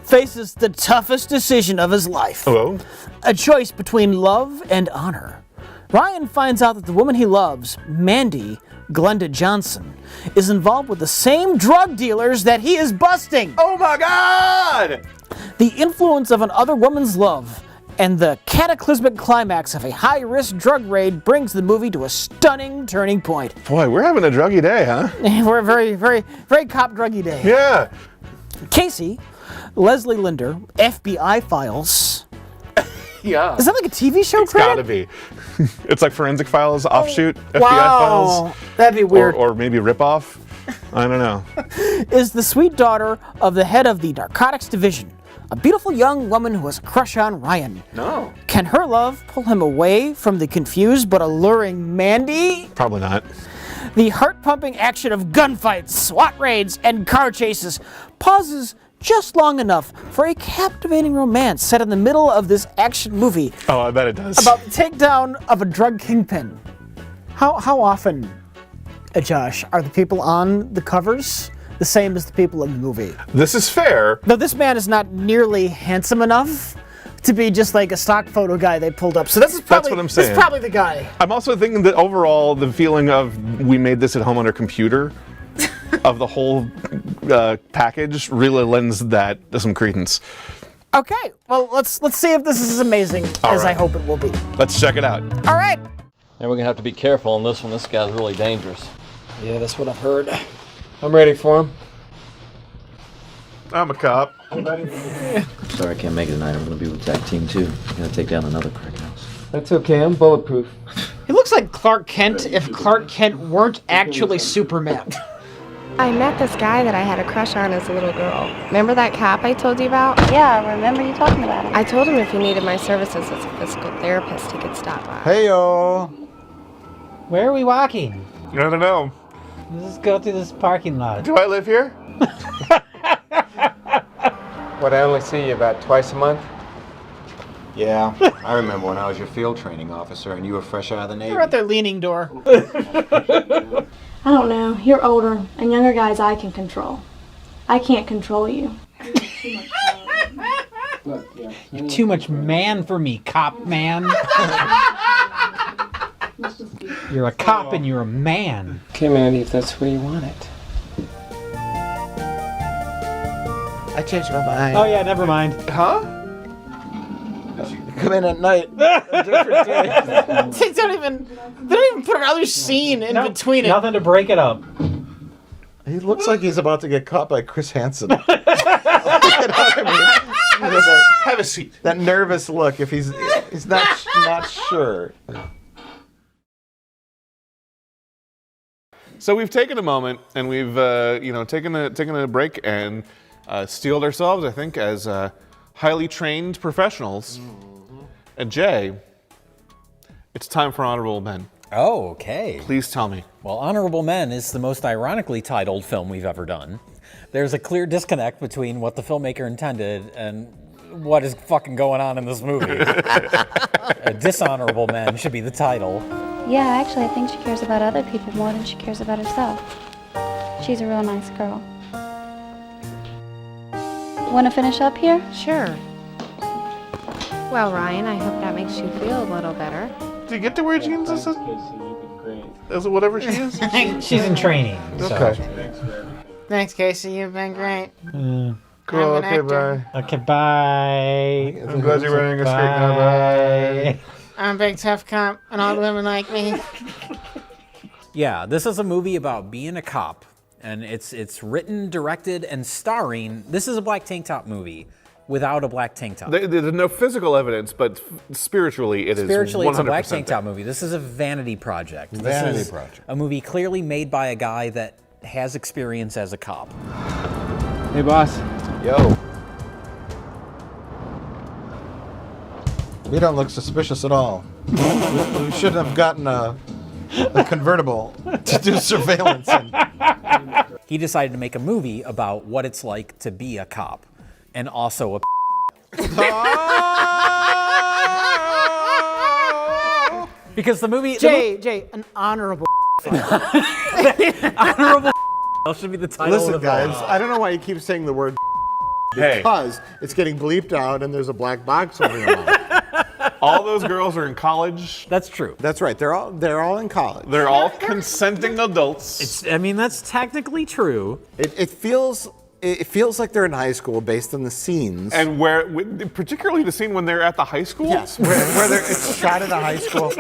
faces the toughest decision of his life. Hello? A choice between love and honor. Ryan finds out that the woman he loves, Mandy, Glenda Johnson, is involved with the same drug dealers that he is busting. Oh my God! The influence of another woman's love and the cataclysmic climax of a high-risk drug raid brings the movie to a stunning turning point. Boy, we're having a druggy day, huh? We're a very, very, very cop druggy day. Yeah. Casey, Leslie Linder, FBI Files. Yeah. Is that like a TV show It's credit? gotta be. It's like Forensic Files offshoot, FBI wow. Files. That'd be weird. Or maybe ripoff. I don't know. Is the sweet daughter of the head of the narcotics division, a beautiful young woman who has a crush on Ryan. No. Can her love pull him away from the confused but alluring Mandy? Probably not. The heart-pumping action of gunfights, SWAT raids, and car chases pauses just long enough for a captivating romance set in the middle of this action movie. Oh, I bet it does. About the takedown of a drug kingpin. How often, Josh, are the people on the covers the same as the people in the movie? This is fair. Though this man is not nearly handsome enough to be just like a stock photo guy they pulled up. So this is probably, That's what I'm saying. This is probably the guy. I'm also thinking that overall, the feeling of we made this at home on our computer, of the whole package, really lends that some credence. Okay, well let's see if this is as amazing as I hope it will be. Let's check it out. All right. And we're gonna have to be careful on this one. This guy's really dangerous. Yeah, that's what I've heard. I'm ready for him. I'm a cop. Sorry I can't make it tonight. I'm gonna be with Tag Team 2. I'm gonna take down another crack house. That's okay, I'm bulletproof. He looks like Clark Kent if Clark Kent weren't actually Superman. I met this guy that I had a crush on as a little girl. Remember that cop I told you about? Yeah, I remember you talking about it. I told him if he needed my services as a physical therapist, he could stop by. Hey-yo. Where are we walking? I don't know. Let's go through this parking lot. Do I live here? What, I only see you about twice a month? Yeah, I remember when I was your field training officer and you were fresh out of the Navy. We're at their leaning door. I don't know. You're older, and younger guys I can control. I can't control you. You're too much man for me, cop man. You're a cop and you're a man. Okay, Mandy, if that's where you want it. I changed my mind. Oh yeah, never mind. Huh? Come in at night. They don't even put another scene in between it. Nothing to break it up. He looks like he's about to get caught by Chris Hansen. You know what I mean? Have a seat. That nervous look if he's not sure. So we've taken a moment and we've taken a break and steeled ourselves, I think, as highly trained professionals. And Jay, it's time for Honorable Men. Oh, okay. Please tell me. Well, Honorable Men is the most ironically titled film we've ever done. There's a clear disconnect between what the filmmaker intended and what is fucking going on in this movie. Dishonorable Men should be the title. Yeah, actually, I think she cares about other people more than she cares about herself. She's a real nice girl. Want to finish up here? Sure. Well, Ryan, I hope that makes you feel a little better. Do you get to wear jeans as whatever she is? She's in training. So. Okay. Thanks, Casey. You've been great. Cool. I'm an Okay. actor. Bye. Okay, bye. I'm glad you're wearing a skirt now. Bye. I'm a big tough cop, and all the women like me. Yeah, this is a movie about being a cop, and it's written, directed, and starring. This is a black tank top movie without a black tank top. There's no physical evidence, but spiritually it is 100% Spiritually, it's a black tank top movie. This is a vanity project. Vanity this is project. A movie clearly made by a guy that has experience as a cop. Hey, boss. Yo. You don't look suspicious at all. We should have gotten a convertible to do surveillance in. He decided to make a movie about what it's like to be a cop, and also a because the movie Jay, an honorable honorable should be the title. Listen, of the guys, film. I don't know why you keep saying the word Hey. because it's getting bleeped out and there's a black box over your mouth. All those girls are in college. That's true. That's right. They're all in college. They're all consenting adults. I mean, that's technically true. It feels like they're in high school based on the scenes. And particularly the scene when they're at the high school. Yes, where it's shot at a high school.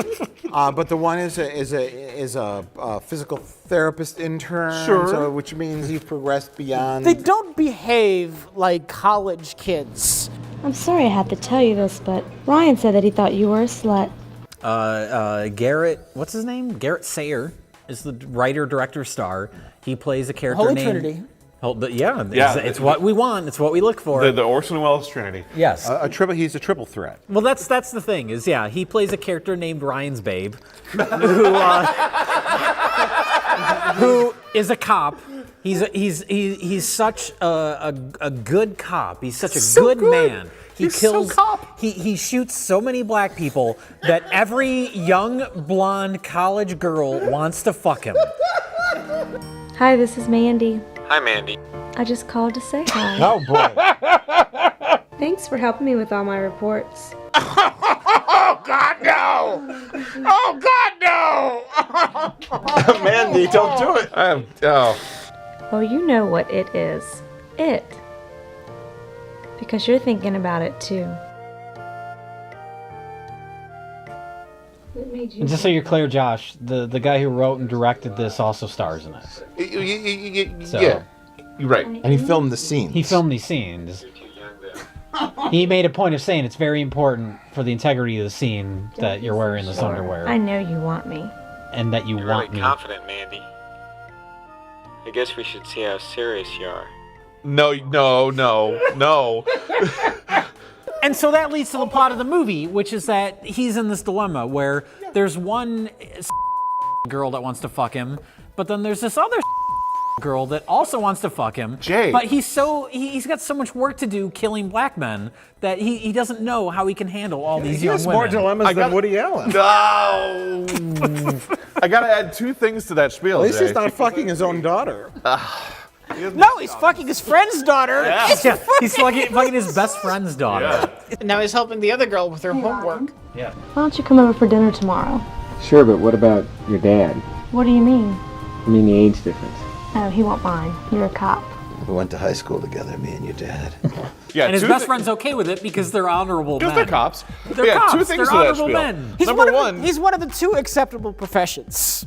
But the one is a physical therapist intern. Sure. So, which means he's progressed beyond. They don't behave like college kids. I'm sorry I have to tell you this, but Ryan said that he thought you were a slut. Garrett, what's his name? Garrett Sayre is the writer, director, star. He plays a character Holy named... Trinity. It's what we want. It's what we look for. The Orson Welles Trinity. Yes. He's a triple threat. Well, that's the thing is, he plays a character named Ryan's Babe, who is a cop. He's such a good cop. He's such a good man. He shoots so many black people that every young blonde college girl wants to fuck him. Hi, this is Mandy. Hi, Mandy. I just called to say hi. Oh boy. Thanks for helping me with all my reports. Oh, God, no! Oh, God, no! Mandy, don't do it. Oh, you know what it is. It. Because you're thinking about it too. What made you And just so you're clear, Josh, the guy who wrote and directed this also stars in it. So, Yeah, you're right. And he filmed the scenes. He filmed these scenes. He made a point of saying it's very important for the integrity of the scene that you're wearing this underwear. I know you want me. And that you You're want really me. confident, Mandy. I guess we should see how serious you are. No. And so that leads to the plot of the movie, which is that he's in this dilemma where there's one girl that wants to fuck him, but then there's this other girl that also wants to fuck him. Jay. But he's got so much work to do killing black men that he doesn't know how he can handle all these young women. more dilemmas than Woody Allen. No. I gotta add two things to that spiel. At least Jay. he's not fucking his own daughter. No, he's fucking his friend's daughter. Yeah, he's fucking his best friend's daughter. And now he's helping the other girl with her homework. Yeah. Why don't you come over for dinner tomorrow? Sure, but what about your dad? What do you mean? I mean the age difference. Oh, he won't mind. You're a cop. We went to high school together, me and your dad. Yeah, And his best friend's okay with it because they're honorable men. Because they're cops. They're Yeah, cops. two things They're to that honorable spiel. men. He's one of the two acceptable professions.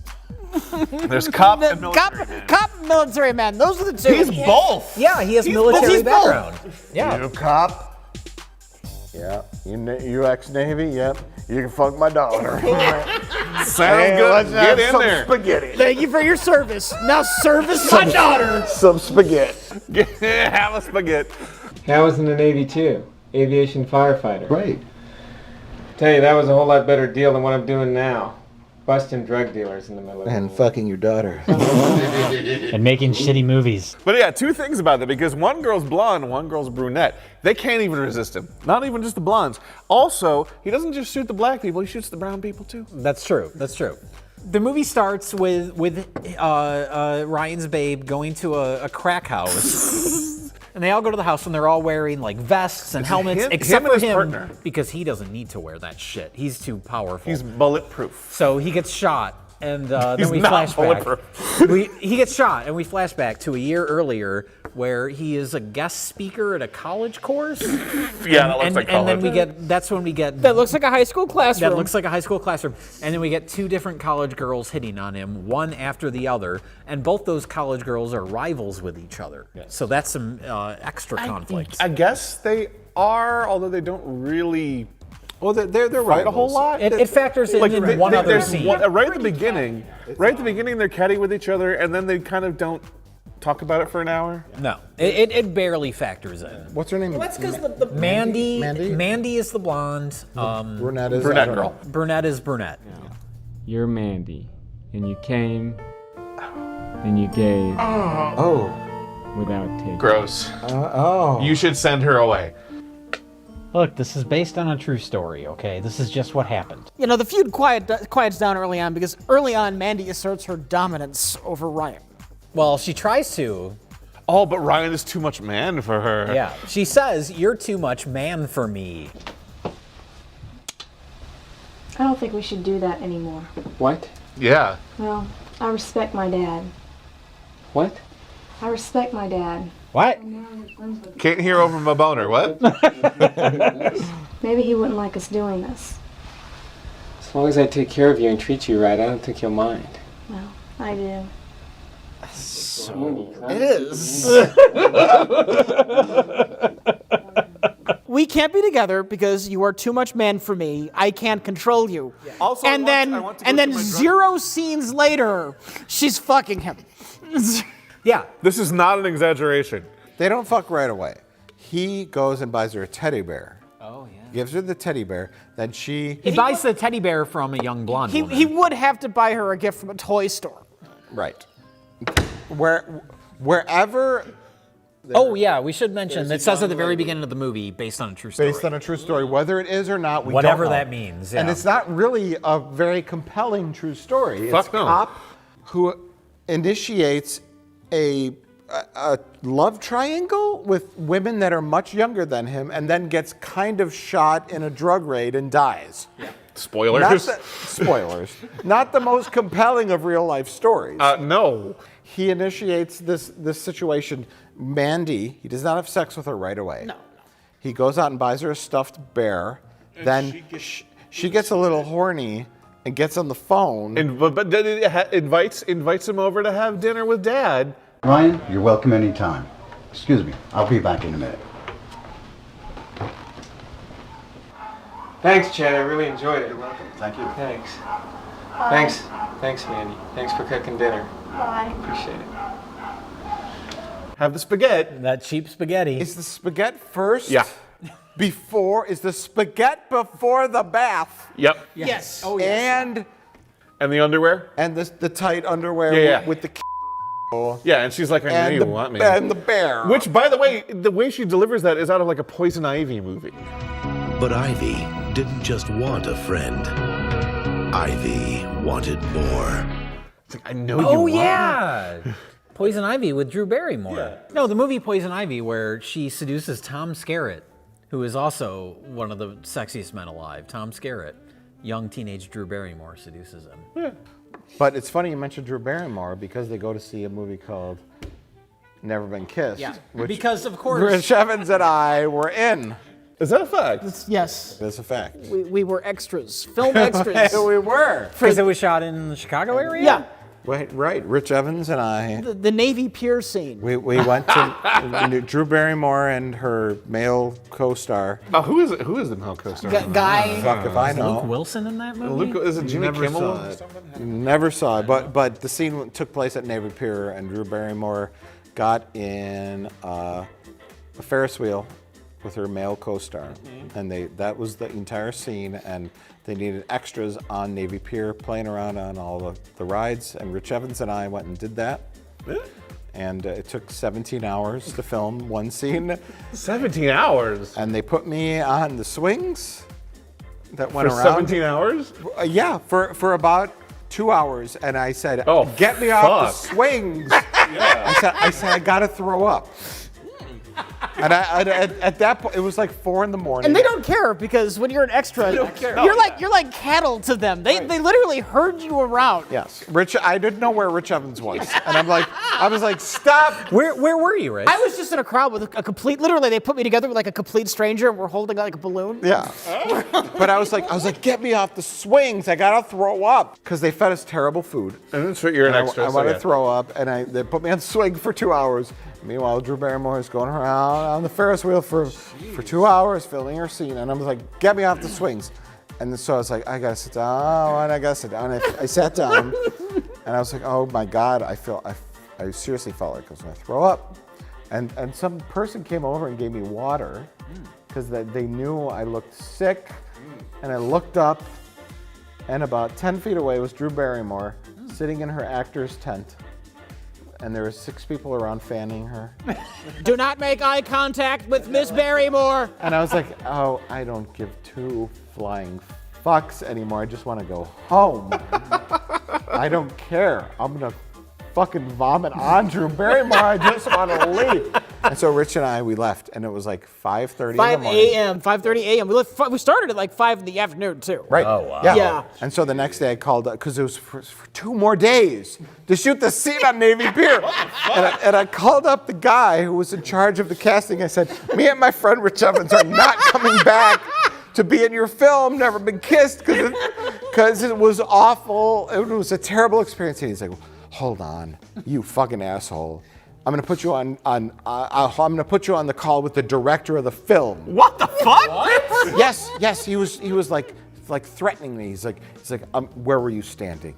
There's cop and military. Cop and military man. Those are the two. He's both. Yeah, he has military background. Yeah. You cop? Yeah. You ex-Navy? Yep. You can fuck my daughter. Sounds good. Let's Get have in some there. spaghetti. Thank you for your service. Now service my daughter. Some spaghetti. Have a spaghetti. I was in the Navy too. Aviation firefighter. Right. Tell you, that was a whole lot better deal than what I'm doing now. Busting drug dealers in the middle of And fucking your daughter. And making shitty movies. But yeah, two things about that, because one girl's blonde and one girl's brunette. They can't even resist him. Not even just the blondes. Also, he doesn't just shoot the black people, he shoots the brown people too. That's true. That's true. The movie starts with Ryan's Babe going to a crack house. And they all go to the house and they're all wearing like vests and helmets, except for him, partner. because he doesn't need to wear that shit. He's too powerful. He's bulletproof. So he gets shot, and then He's we not flash back. bulletproof. He gets shot, and we flash back to a year earlier, where he is a guest speaker at a college course. Yeah, that looks like And then college. that's when we get That looks like a high school classroom. that looks like a high school classroom. And then we get two different college girls hitting on him, one after the other. And both those college girls are rivals with each other. So that's some extra conflict. I guess they are, although they don't really. Well, they're fight a whole lot. It factors in one other scene. Right at the beginning, they're catty with each other, and then they kind of don't talk about it for an hour. No, it barely factors in. What's her name? Well, that's because the Mandy. Mandy? Mandy is the blonde. Brunette is brunette I don't girl. know. Brunette is brunette. You're Mandy, and you came, and you gave Oh. without taking. Gross. Oh. You should send her away. Look, this is based on a true story, okay? This is just what happened. You know, the feud quiets down early on because early on Mandy asserts her dominance over Ryan. Well, she tries to. Oh, but Ryan is too much man for her. Yeah. She says, "You're too much man for me." I don't think we should do that anymore. What? Yeah. Well, I respect my dad. What? I respect my dad. What? Can't hear over my boner. What? Maybe he wouldn't like us doing this. As long as I take care of you and treat you right, I don't think you'll mind. Well, I do. It is. We can't be together because you are too much man for me. I can't control you. Yeah. Also, and then 0 scenes later, she's fucking him. Yeah. This is not an exaggeration. They don't fuck right away. He goes and buys her a teddy bear. Oh, yeah. Gives her the teddy bear. Then He buys the teddy bear from a young blonde woman. He would have to buy her a gift from a toy store. Right. Wherever. Oh, yeah, we should mention that says at the very beginning of the movie, based on a true story. Based on a true story. Whether it is or not, we Whatever don't know. that means, yeah. And it's not really a very compelling true story. Fuck it's no. a cop who initiates a love triangle with women that are much younger than him and then gets kind of shot in a drug raid and dies. Yeah. Spoilers. Spoilers. Not the most compelling of real life stories. No. He initiates this situation. Mandy, he does not have sex with her right away. No. He goes out and buys her a stuffed bear. And then she gets a little horny and gets on the phone. But then it invites him over to have dinner with Dad. Ryan, you're welcome anytime. Excuse me, I'll be back in a minute. Thanks, Chad. I really enjoyed it. You're welcome. Thank you. Thanks. Bye. Thanks, Mandy. Thanks for cooking dinner. Bye. Appreciate it. Have the spaghetti. That cheap spaghetti. Is the spaghetti first? Yeah. Is the spaghetti before the bath? Yep. Yes. Oh, yeah. And the underwear? And the tight underwear Yeah. with the Yeah, and she's like, I know you want me. And the bear. Which, by the way she delivers that is out of like a Poison Ivy movie. But Ivy didn't just want a friend. Ivy wanted more. It's like, I know you want me. Yeah. Poison Ivy with Drew Barrymore. Yeah. No, the movie Poison Ivy where she seduces Tom Skerritt, who is also one of the sexiest men alive. Tom Skerritt, young teenage Drew Barrymore seduces him. Yeah. But it's funny you mentioned Drew Barrymore because they go to see a movie called Never Been Kissed. Yeah, which because of course Rich Evans and I were in. Is that a fact? Yes. That's a fact. We were extras, film extras. We were. Because it was shot in the Chicago area? Yeah. Right. Rich Evans and I. The Navy Pier scene. We went to Drew Barrymore and her male co-star. Who is the male co-star? Guy. Fuck if I know. Luke Wilson in that movie? Is it Jimmy Kimmel? Never saw it, but the scene took place at Navy Pier, and Drew Barrymore got in a Ferris wheel with her male co-star, and that was the entire scene, and they needed extras on Navy Pier playing around on all the rides, and Rich Evans and I went and did that. And it took 17 hours to film one scene. 17 hours? And they put me on the swings that went for around. 17 hours? Yeah, for about 2 hours, and I said, "Oh, get me off the swings." Yeah. I said, I gotta throw up. And at that point, it was like 4 a.m. And they don't care because when you're an extra, you're like cattle to them. They literally herd you around. Yes, I didn't know where Rich Evans was, and I was like, stop. Where were you, Rich? I was just in a crowd with a complete. Literally, they put me together with like a complete stranger, and we're holding like a balloon. Yeah. But I was like, get me off the swings. I gotta throw up because they fed us terrible food. And that's what you're an extra. I wanted to throw up, and they put me on swing for 2 hours. Meanwhile, Drew Barrymore is going around on the Ferris wheel for 2 hours, filming her scene, and I'm like, get me off the swings. And so I was like, I gotta sit down, and I gotta sit down. And I sat down, and I was like, oh my God, I seriously felt like I was gonna throw up. And some person came over and gave me water, because they knew I looked sick, and I looked up, and about 10 feet away was Drew Barrymore, sitting in her actor's tent. And there were 6 people around fanning her. Do not make eye contact with Miss Barrymore. And I was like, oh, I don't give 2 flying fucks anymore. I just want to go home. I don't care. I'm going to fucking vomit on Drew Barrymore. I just want to leave. And so Rich and I, we left, and it was like 5:30 in the 5 morning. a.m., 5:30 a.m. We started at like 5 in the afternoon, too. Right. Oh, wow. Yeah. And so the next day I called up, because it was for 2 more days to shoot the scene on Navy Pier. And I called up the guy who was in charge of the casting. I said, me and my friend Rich Evans are not coming back to be in your film, Never Been Kissed, because it was awful. It was a terrible experience. And he's like, hold on, you fucking asshole. I'm gonna put you on I'm gonna put you on the call with the director of the film. What the fuck? Yes. He was like threatening me. He's like, where were you standing?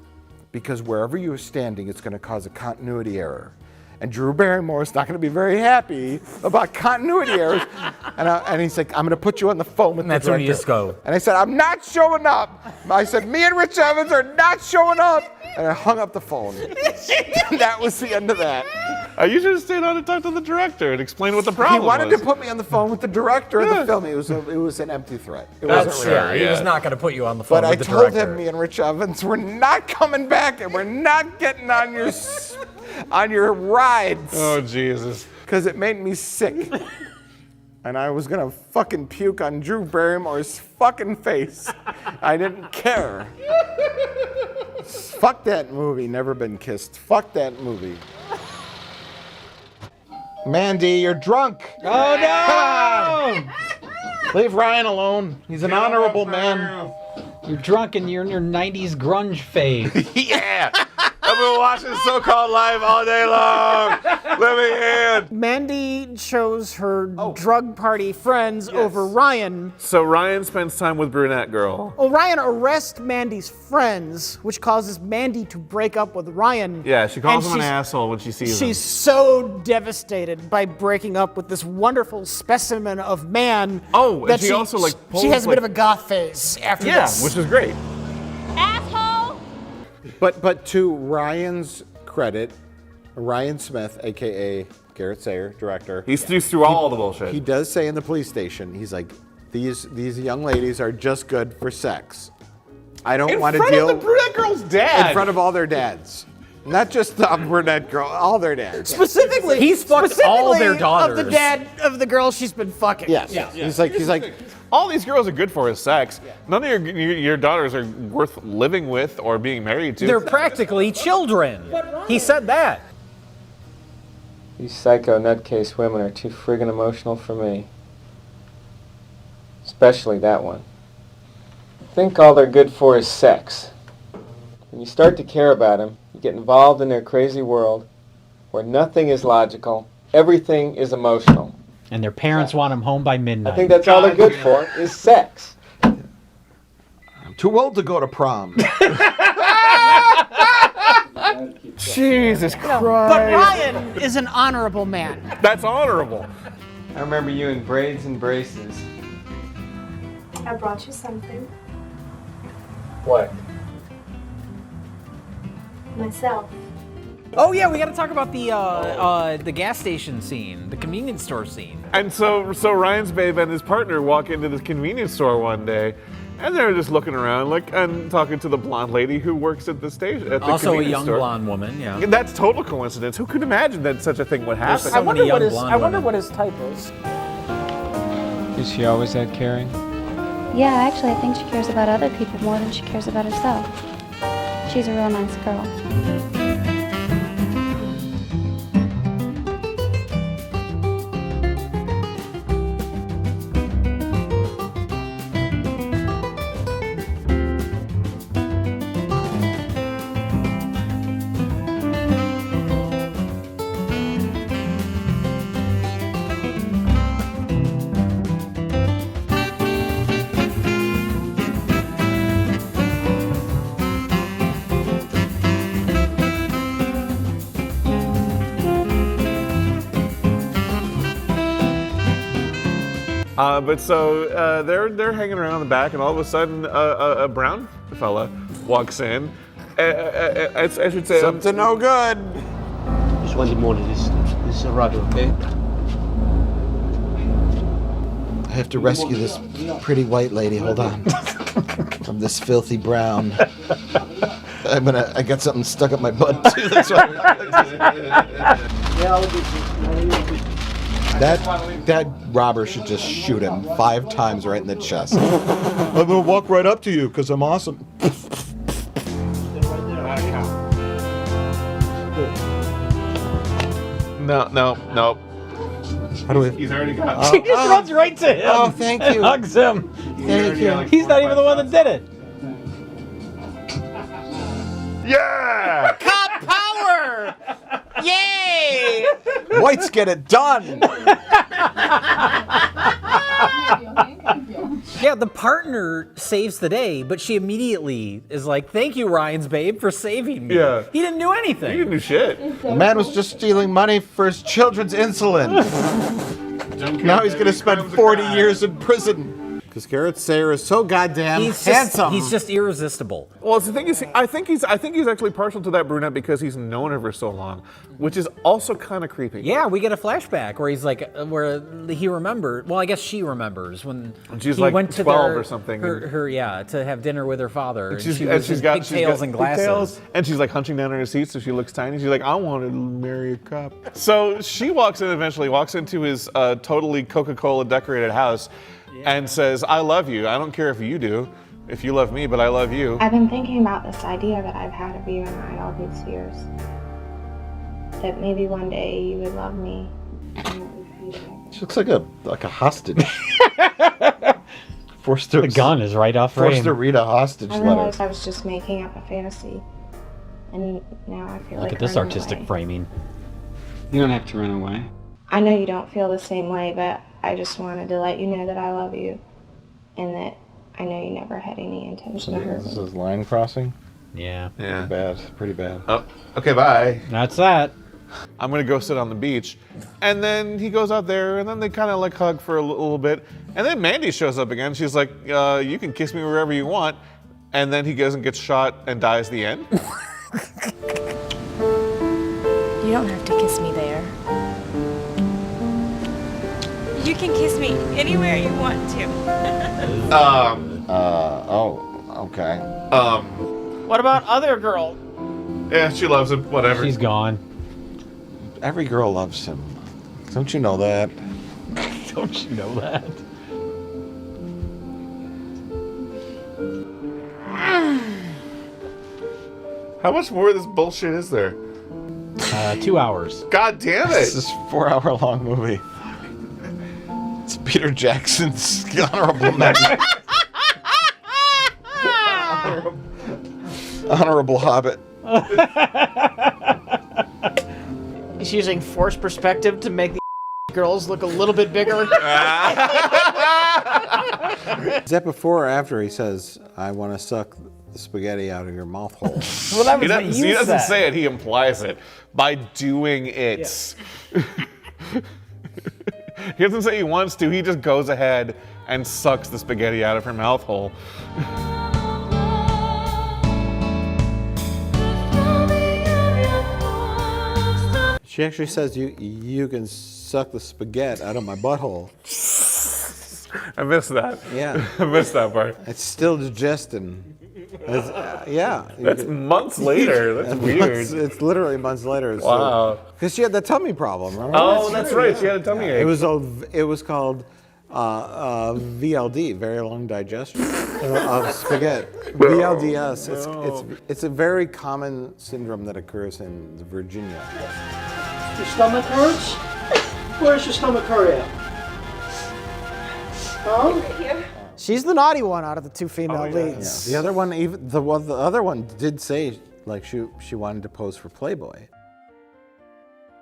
Because wherever you were standing, it's gonna cause a continuity error. And Drew Barrymore is not going to be very happy about continuity errors. And he's like, I'm going to put you on the phone with the director. That's when you just go. And I said, I'm not showing up. I said, me and Rich Evans are not showing up. And I hung up the phone. And that was the end of that. You should have stayed on and talked to the director and explained what the problem was. He wanted to put me on the phone with the director of the film. It was an empty threat. It That's wasn't real. He was not going to put you on the phone But with I the told director. him, me and Rich Evans, we're not coming back, and we're not getting on your rides. Oh, Jesus. Because it made me sick. And I was gonna fucking puke on Drew Barrymore's fucking face. I didn't care. Fuck that movie, Never Been Kissed. Fuck that movie. Mandy, you're drunk. Oh no! Leave Ryan alone. He's an honorable man. You're drunk and you're in your 90s grunge phase. Yeah! I've been watching So-Called Live all day long. Let me in. Mandy chose her drug party friends over Ryan. So Ryan spends time with brunette girl. Well, Ryan arrests Mandy's friends, which causes Mandy to break up with Ryan. Yeah, she calls And him an asshole when she sees him. She's so devastated by breaking up with this wonderful specimen of man. Oh, and that she also, like, she has pulls, a bit of a goth phase after this. Which is great. But to Ryan's credit, Ryan Smith, aka Garrett Sayre, director. He's through all the bullshit. He does say in the police station, he's like, these young ladies are just good for sex. I don't want to deal in front of the brunette girl's dad. in front of all their dads. Not just the brunette girl, all their dads. Specifically, He's fucked all their daughters. Of the dad of the girl she's been fucking. Yes. He's like, all these girls are good for is sex. None of your daughters are worth living with or being married to. They're practically children. He said that. These psycho nutcase women are too friggin' emotional for me. Especially that one. Think all they're good for is sex. When you start to care about them, you get involved in their crazy world where nothing is logical, everything is emotional. And their parents want them home by midnight. I think that's all they're good for, is sex. I'm too old to go to prom. Jesus Christ. But Ryan is an honorable man. That's honorable. I remember you in braids and braces. I brought you something. What? Myself. Oh yeah, we got to talk about the gas station scene, the convenience store scene. And so Ryan's babe and his partner walk into this convenience store one day, and they're just looking around, and talking to the blonde lady who works at the station. At the Also a convenience young store. blonde woman, yeah. And that's total coincidence. Who could imagine that such a thing would happen? I wonder what his type is. Is she always that caring? Yeah, actually, I think she cares about other people more than she cares about herself. She's a real nice girl. But so they're hanging around the back, and all of a sudden a brown fella walks in. I should say something no good. It's Wednesday morning. This is a radio, okay? I have to rescue this pretty white lady. Hold on. From this filthy brown. I got something stuck up my butt too. That's why. That robber should just shoot him 5 times right in the chest. I'm gonna walk right up to you because I'm awesome. No. How do we? He's already got. She just runs right to him. Oh, thank you. And hugs him. Thank you. He's not even the one that did it. Yeah! Cop power! Yay! Whites get it done. Yeah, the partner saves the day, but she immediately is like, "Thank you, Ryan's babe, for saving me." Yeah. He didn't do anything. He didn't do shit. The man was just stealing money for his children's insulin. Now he's gonna spend 40 years in prison. Because Garrett Sayre is so goddamn handsome. He's just irresistible. Well, the thing is, I think he's actually partial to that brunette because he's known her for so long, which is also kind of creepy. Yeah, we get a flashback where he's like, where he remembered. Well, I guess she remembers when she's he like went to 12 or something. To have dinner with her father. And she's she's got pigtails and glasses. pigtails, and she's like hunching down her seat so she looks tiny. She's like, I want to marry a cop. So she walks into his totally Coca-Cola decorated house and says, I love you. I don't care if you do, if you love me, but I love you. I've been thinking about this idea that I've had of you and I all these years. That maybe one day you would love me. She looks like a hostage. Forced to. The gun is right off frame. Forced to read a hostage I letter. realized I was just making up a fantasy. And now I feel like Look at this running artistic away. framing. You don't have to run away. I know you don't feel the same way, but I just wanted to let you know that I love you. And that I know you never had any intention of hurting This me. is line crossing. Yeah. Yeah. Pretty bad. Oh, okay, bye. That's that. I'm gonna go sit on the beach. And then he goes out there, and then they kind of like hug for a little bit. And then Mandy shows up again. She's like, you can kiss me wherever you want. And then he goes and gets shot and dies the end. You don't have to kiss me there. You can kiss me anywhere you want to. Okay. What about other girl? Yeah, she loves him, whatever. She's gone. Every girl loves him. Don't you know that? Don't you know that? How much more of this bullshit is there? 2 hours. God damn it! This is a 4-hour-long movie. It's Peter Jackson's honorable mention. Honorable Hobbit. He's using forced perspective to make the girls look a little bit bigger. Is that before or after he says, I want to suck the spaghetti out of your mouth hole? Well, that was what you he doesn't said. say it, he implies it by doing it. Yeah. He doesn't say he wants to, he just goes ahead and sucks the spaghetti out of her mouth hole. She actually says, you can suck the spaghetti out of my butthole. I missed that. Yeah. I missed that part. It's still digesting. Yeah. That's months later. That's weird. It's literally months later. Wow. Because she had that tummy problem, remember? Oh, that's right. She had a tummy ache. It was called VLD, very long digestion of spaghetti. VLDS. It's a very common syndrome that occurs in Virginia. Your stomach hurts? Where's your stomach hurt at? Huh? She's the naughty one out of the two female leads. The other one, the other one did say like she wanted to pose for Playboy.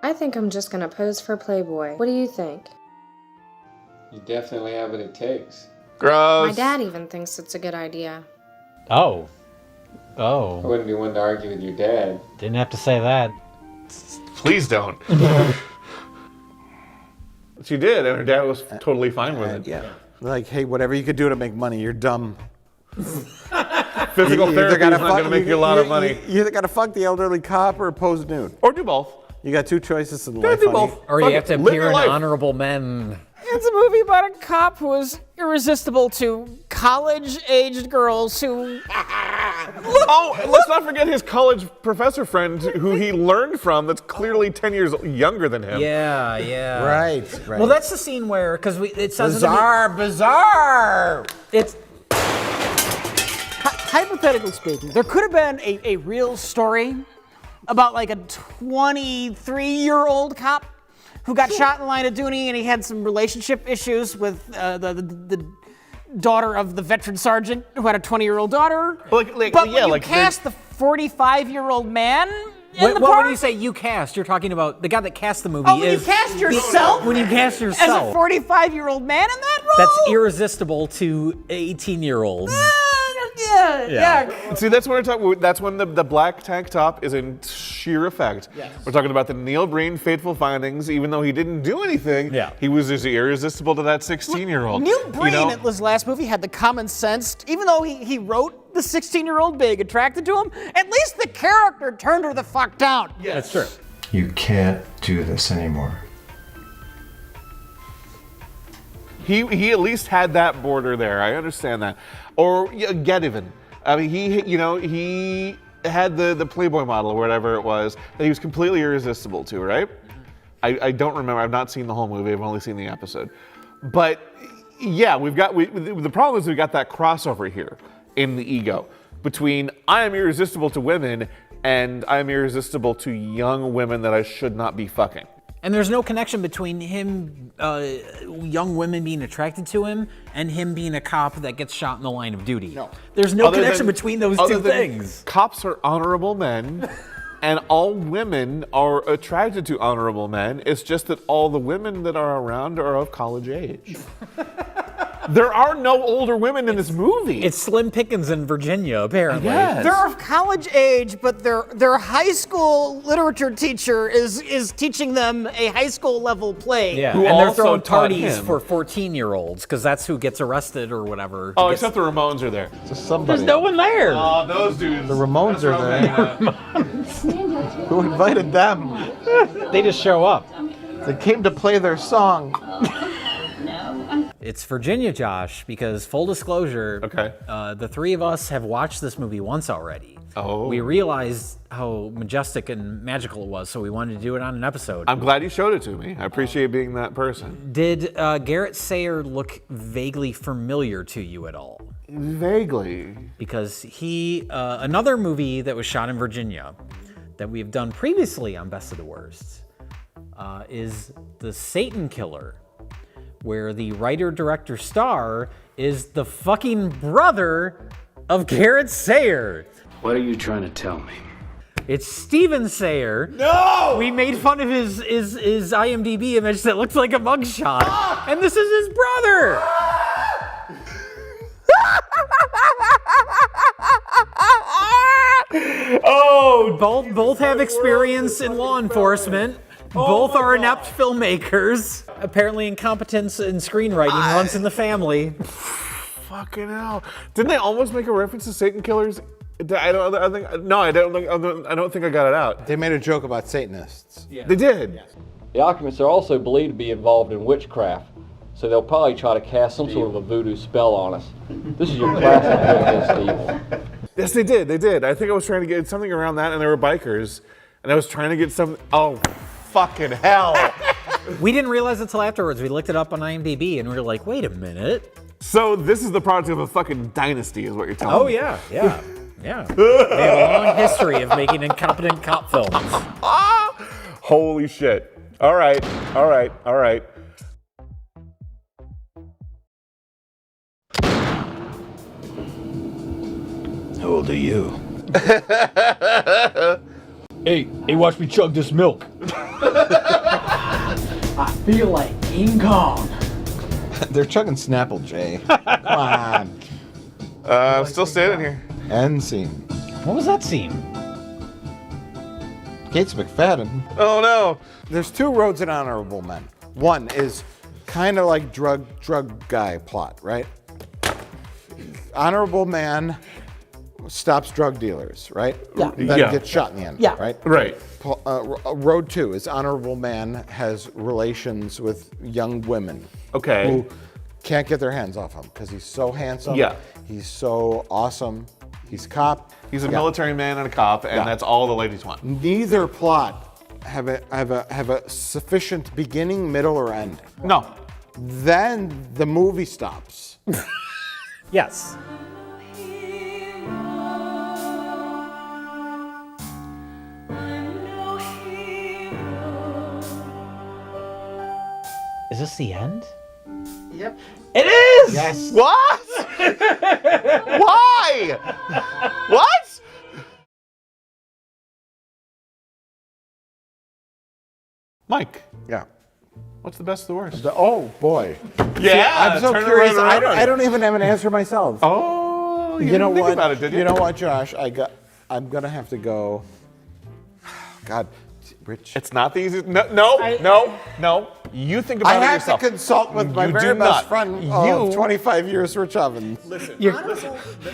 I think I'm just gonna pose for Playboy. What do you think? You definitely have what it takes. Gross. My dad even thinks it's a good idea. Oh. I wouldn't be one to argue with your dad. Didn't have to say that. Please don't. She did, and her dad was totally fine with it. Yeah. Like, hey, whatever you could do to make money, you're dumb. Physical therapy is not going to make you a lot of money. You either got to fuck the elderly cop or pose nude. Or do both. You got two choices in Yeah, life. do both. Or Fuck you have it. to Live appear your in life. Honorable Men. It's a movie about a cop who is irresistible to college-aged girls who... Oh, and let's not forget his college professor friend who he learned from that's clearly 10 years younger than him. Yeah. Right. Well, that's the scene where, because it says... Bizarre! It's... Hypothetically speaking, there could have been a real story about like a 23-year-old cop who got shot in line of duty, and he had some relationship issues with the daughter of the veteran sergeant who had a 20-year-old daughter. But when you cast the 45-year-old man in the part... When you say you cast, you're talking about the guy that cast the movie. Oh, when you cast yourself? When you cast yourself. As a 45-year-old man in that role? That's irresistible to 18-year-olds. Yeah. See, that's when we're talking. That's when the black tank top is in sheer effect. Yes. We're talking about the Neil Breen fateful findings. Even though he didn't do anything, he was just irresistible to that 16-year-old. Neil Breen in his last movie had the common sense, even though he wrote the 16-year-old being attracted to him, at least the character turned her the fuck down. That's true. You can't do this anymore. He at least had that border there. I understand that. Or get even. I mean, he had the Playboy model or whatever it was that he was completely irresistible to, right? I don't remember. I've not seen the whole movie. I've only seen the episode. But yeah, the problem is we've got that crossover here in the ego between I am irresistible to women and I am irresistible to young women that I should not be fucking. And there's no connection between him, young women being attracted to him, and him being a cop that gets shot in the line of duty. No. There's no connection between those two things. Cops are honorable men, and all women are attracted to honorable men. It's just that all the women that are around are of college age. There are no older women in this movie. It's slim pickings in Virginia, apparently. Yes. They're of college age, but their high school literature teacher is teaching them a high school level play. Yeah, and they're throwing parties for 14-year-olds, because that's who gets arrested or whatever. Oh, except the Ramones are there. There's no one there. Oh, those dudes. The Ramones are there. Who invited them? They just show up. They came to play their song. It's Virginia, Josh, because full disclosure, the three of us have watched this movie once already. Oh. We realized how majestic and magical it was, so we wanted to do it on an episode. I'm glad you showed it to me. I appreciate being that person. Did Garrett Sayre look vaguely familiar to you at all? Vaguely. Because he, another movie that was shot in Virginia that we have done previously on Best of the Worst is The Satan Killer, where the writer-director star is the fucking brother of Garrett Sayre. What are you trying to tell me? It's Steven Sayre. No! We made fun of his IMDb image that looks like a mugshot. And this is his brother! Oh! Both have experience in law enforcement. Both are inept filmmakers. Apparently incompetence in screenwriting runs in the family. Fucking hell. Didn't they almost make a reference to Satan killers? I don't think I got it out. They made a joke about Satanists. Yeah. They did. Yeah. The occupants are also believed to be involved in witchcraft, so they'll probably try to cast some sort of a voodoo spell on us. This is your classic video, Steve. Yes, they did. They did. I think I was trying to get something around that, and there were bikers, and I was trying to get some. Oh, fucking hell! We didn't realize it until afterwards. We looked it up on IMDb, and we were like, "Wait a minute." So this is the product of a fucking dynasty, is what you're telling me? Oh yeah, yeah, yeah. They have a long history of making incompetent cop films. Holy shit! All right, all right, all right. How old are you? Hey, watch me chug this milk. I feel like King Kong. They're chugging Snapple, Jay. Come on. I'm still standing here. End scene. What was that scene? Gates McFadden. Oh no. There's two roads in Honorable Men. One is kind of like drug guy plot, right? Honorable man stops drug dealers, right? Yeah. Then Yeah. gets shot in the end, Yeah. right? Right. Road 2 is honorable man has relations with young women. Okay. Who can't get their hands off him because he's so handsome. Yeah. He's so awesome. He's a cop. He's a military man and a cop, and that's all the ladies want. Neither plot have a sufficient beginning, middle, or end. No. Then the movie stops. Yes. Is this the end? Yep. It is! Yes. What? Why? What? Mike. Yeah. What's the best of the worst? Oh boy. Yeah, I'm so turn it curious. right around. I don't even have an answer myself. Oh, you know didn't think what? about it, did you? You know what, Josh? I'm gonna have to go. God, Rich. It's not the easiest. No. You think about I it have yourself. to consult with my You very do best not. friend You- of 25 years, Rich Evans. Listen.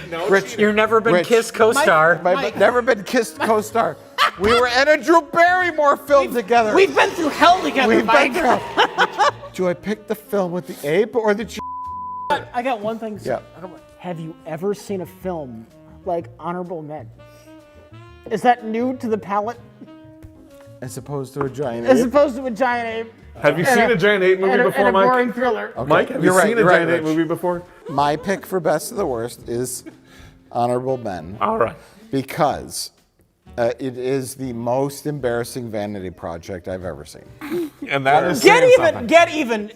No, Rich, you've never been kissed co-star. Never been kissed co-star. We were in a Drew Barrymore film together. We've been through hell together, We've Mike. been through. Do I pick the film with the ape or the? I got one thing. Yeah. Have you ever seen a film like Honorable Men? Is that new to the palate? As opposed to a giant As ape. opposed to a giant ape. Have you And seen a giant ape movie and before, and Mike? a boring thriller. Okay. Mike, have you You're seen a right, giant ape Rich. movie before? My pick for best of the worst is Honorable Men. All right. Because it is the most embarrassing vanity project I've ever seen. And that is Get saying even, something. Get Even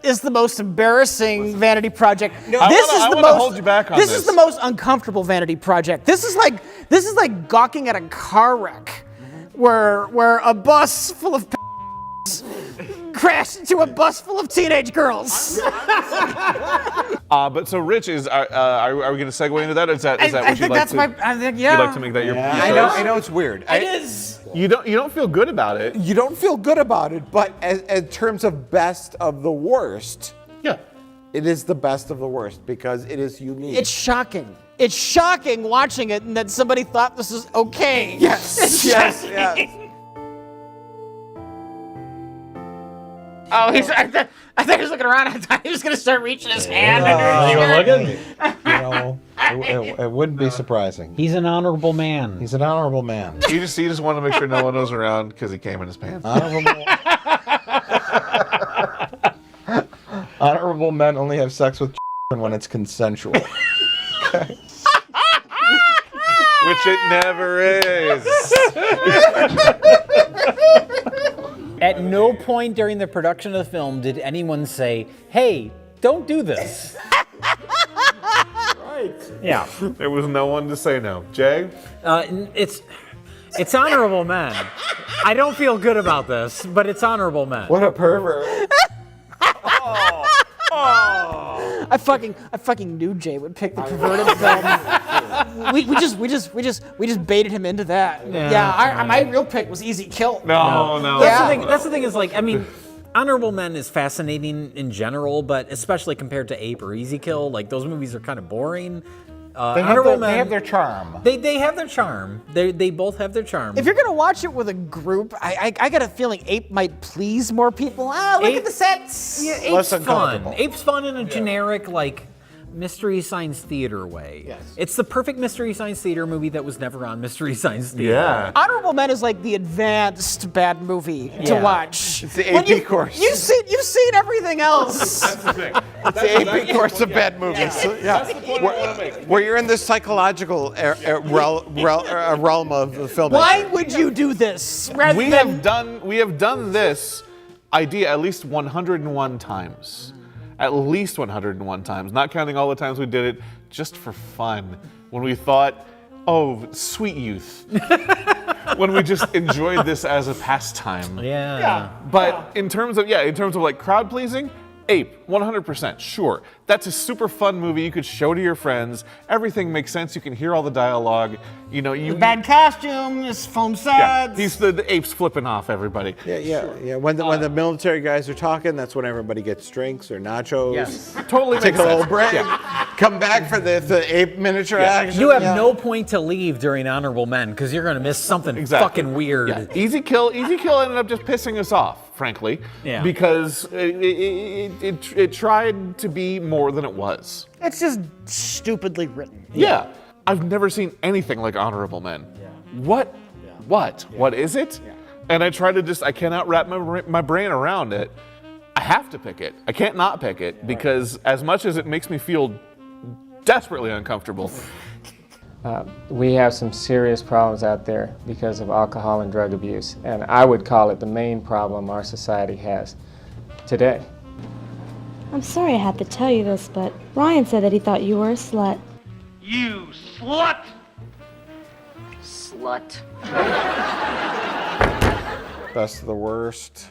is the most embarrassing vanity project. I wanna hold you back on This this. is the most uncomfortable vanity project. This is like gawking at a car wreck, where a bus full of crashed into a bus full of teenage girls. But so Rich is. Are we going to segue into that? Is that what I you'd think like that's to? my. I think yeah. You'd like to make that your I know it's weird. It is. You don't feel good about it. You don't feel good about it, but in terms of best of the worst, yeah, it is the best of the worst because it is unique. It's shocking. It's shocking watching it and that somebody thought this was okay. Yes. It's Yes. shocking. Yes. Oh, I thought he was looking around. I thought he was going to start reaching his hand under his shirt. It wouldn't be surprising. He's an honorable man. He's an honorable man. He just wanted to make sure no one was around because he came in his pants. Honorable men only have sex with when it's consensual. Which it never is. At no point during the production of the film did anyone say, "Hey, don't do this." Right. Yeah. There was no one to say no. Jay? It's honorable men. I don't feel good about this, but it's honorable men. What a pervert. I fucking knew Jay would pick the perverted film. We just baited him into that. Yeah. My real pick was Easy Kill. No. That's the thing is like, I mean, Honorable Men is fascinating in general, but especially compared to Ape or Easy Kill, like those movies are kind of boring. They have their charm. They have their charm. They both have their charm. If you're gonna watch it with a group, I got a feeling Ape might please more people. Look at the sets. Yeah, Less Ape's fun. uncomfortable. Ape's fun in a generic, like, Mystery Science Theater way. Yes. It's the perfect Mystery Science Theater movie that was never on Mystery Science Theater. Yeah. Honorable Men is like the advanced bad movie to Yeah. watch. It's the When AP course. You've seen everything else. That's the thing. It's the AP course of bad movies. So, yeah. That's the point I want to make. Where you're in the psychological realm of the film. Why would you do this rather We than have done this idea at least 101 times. At least 101 times, not counting all the times we did it just for fun. When we thought, oh, sweet youth. When we just enjoyed this as a pastime. Yeah. But in terms of like crowd pleasing, Ape, 100%, sure. That's a super fun movie you could show to your friends. Everything makes sense. You can hear all the dialogue. You know, you Bad costumes, foam sides. he's the ape's flipping off everybody. Yeah. When the military guys are talking, that's when everybody gets drinks or nachos. Yes. Totally Take makes a little sense. break. Yeah. Come back for the ape miniature action. You have no point to leave during Honorable Men because you're going to miss something fucking weird. Yeah. Easy Kill ended up just pissing us off, frankly. Yeah. Because it tried to be more than it was. It's just stupidly written. Yeah. I've never seen anything like Honorable Men. Yeah. What? What is it? Yeah. And I try to I cannot wrap my brain around it. I have to pick it. I can't not pick it because as much as it makes me feel desperately uncomfortable. We have some serious problems out there because of alcohol and drug abuse, and I would call it the main problem our society has today. I'm sorry I have to tell you this, but Ryan said that he thought you were a slut. You slut! Slut. Best of the worst.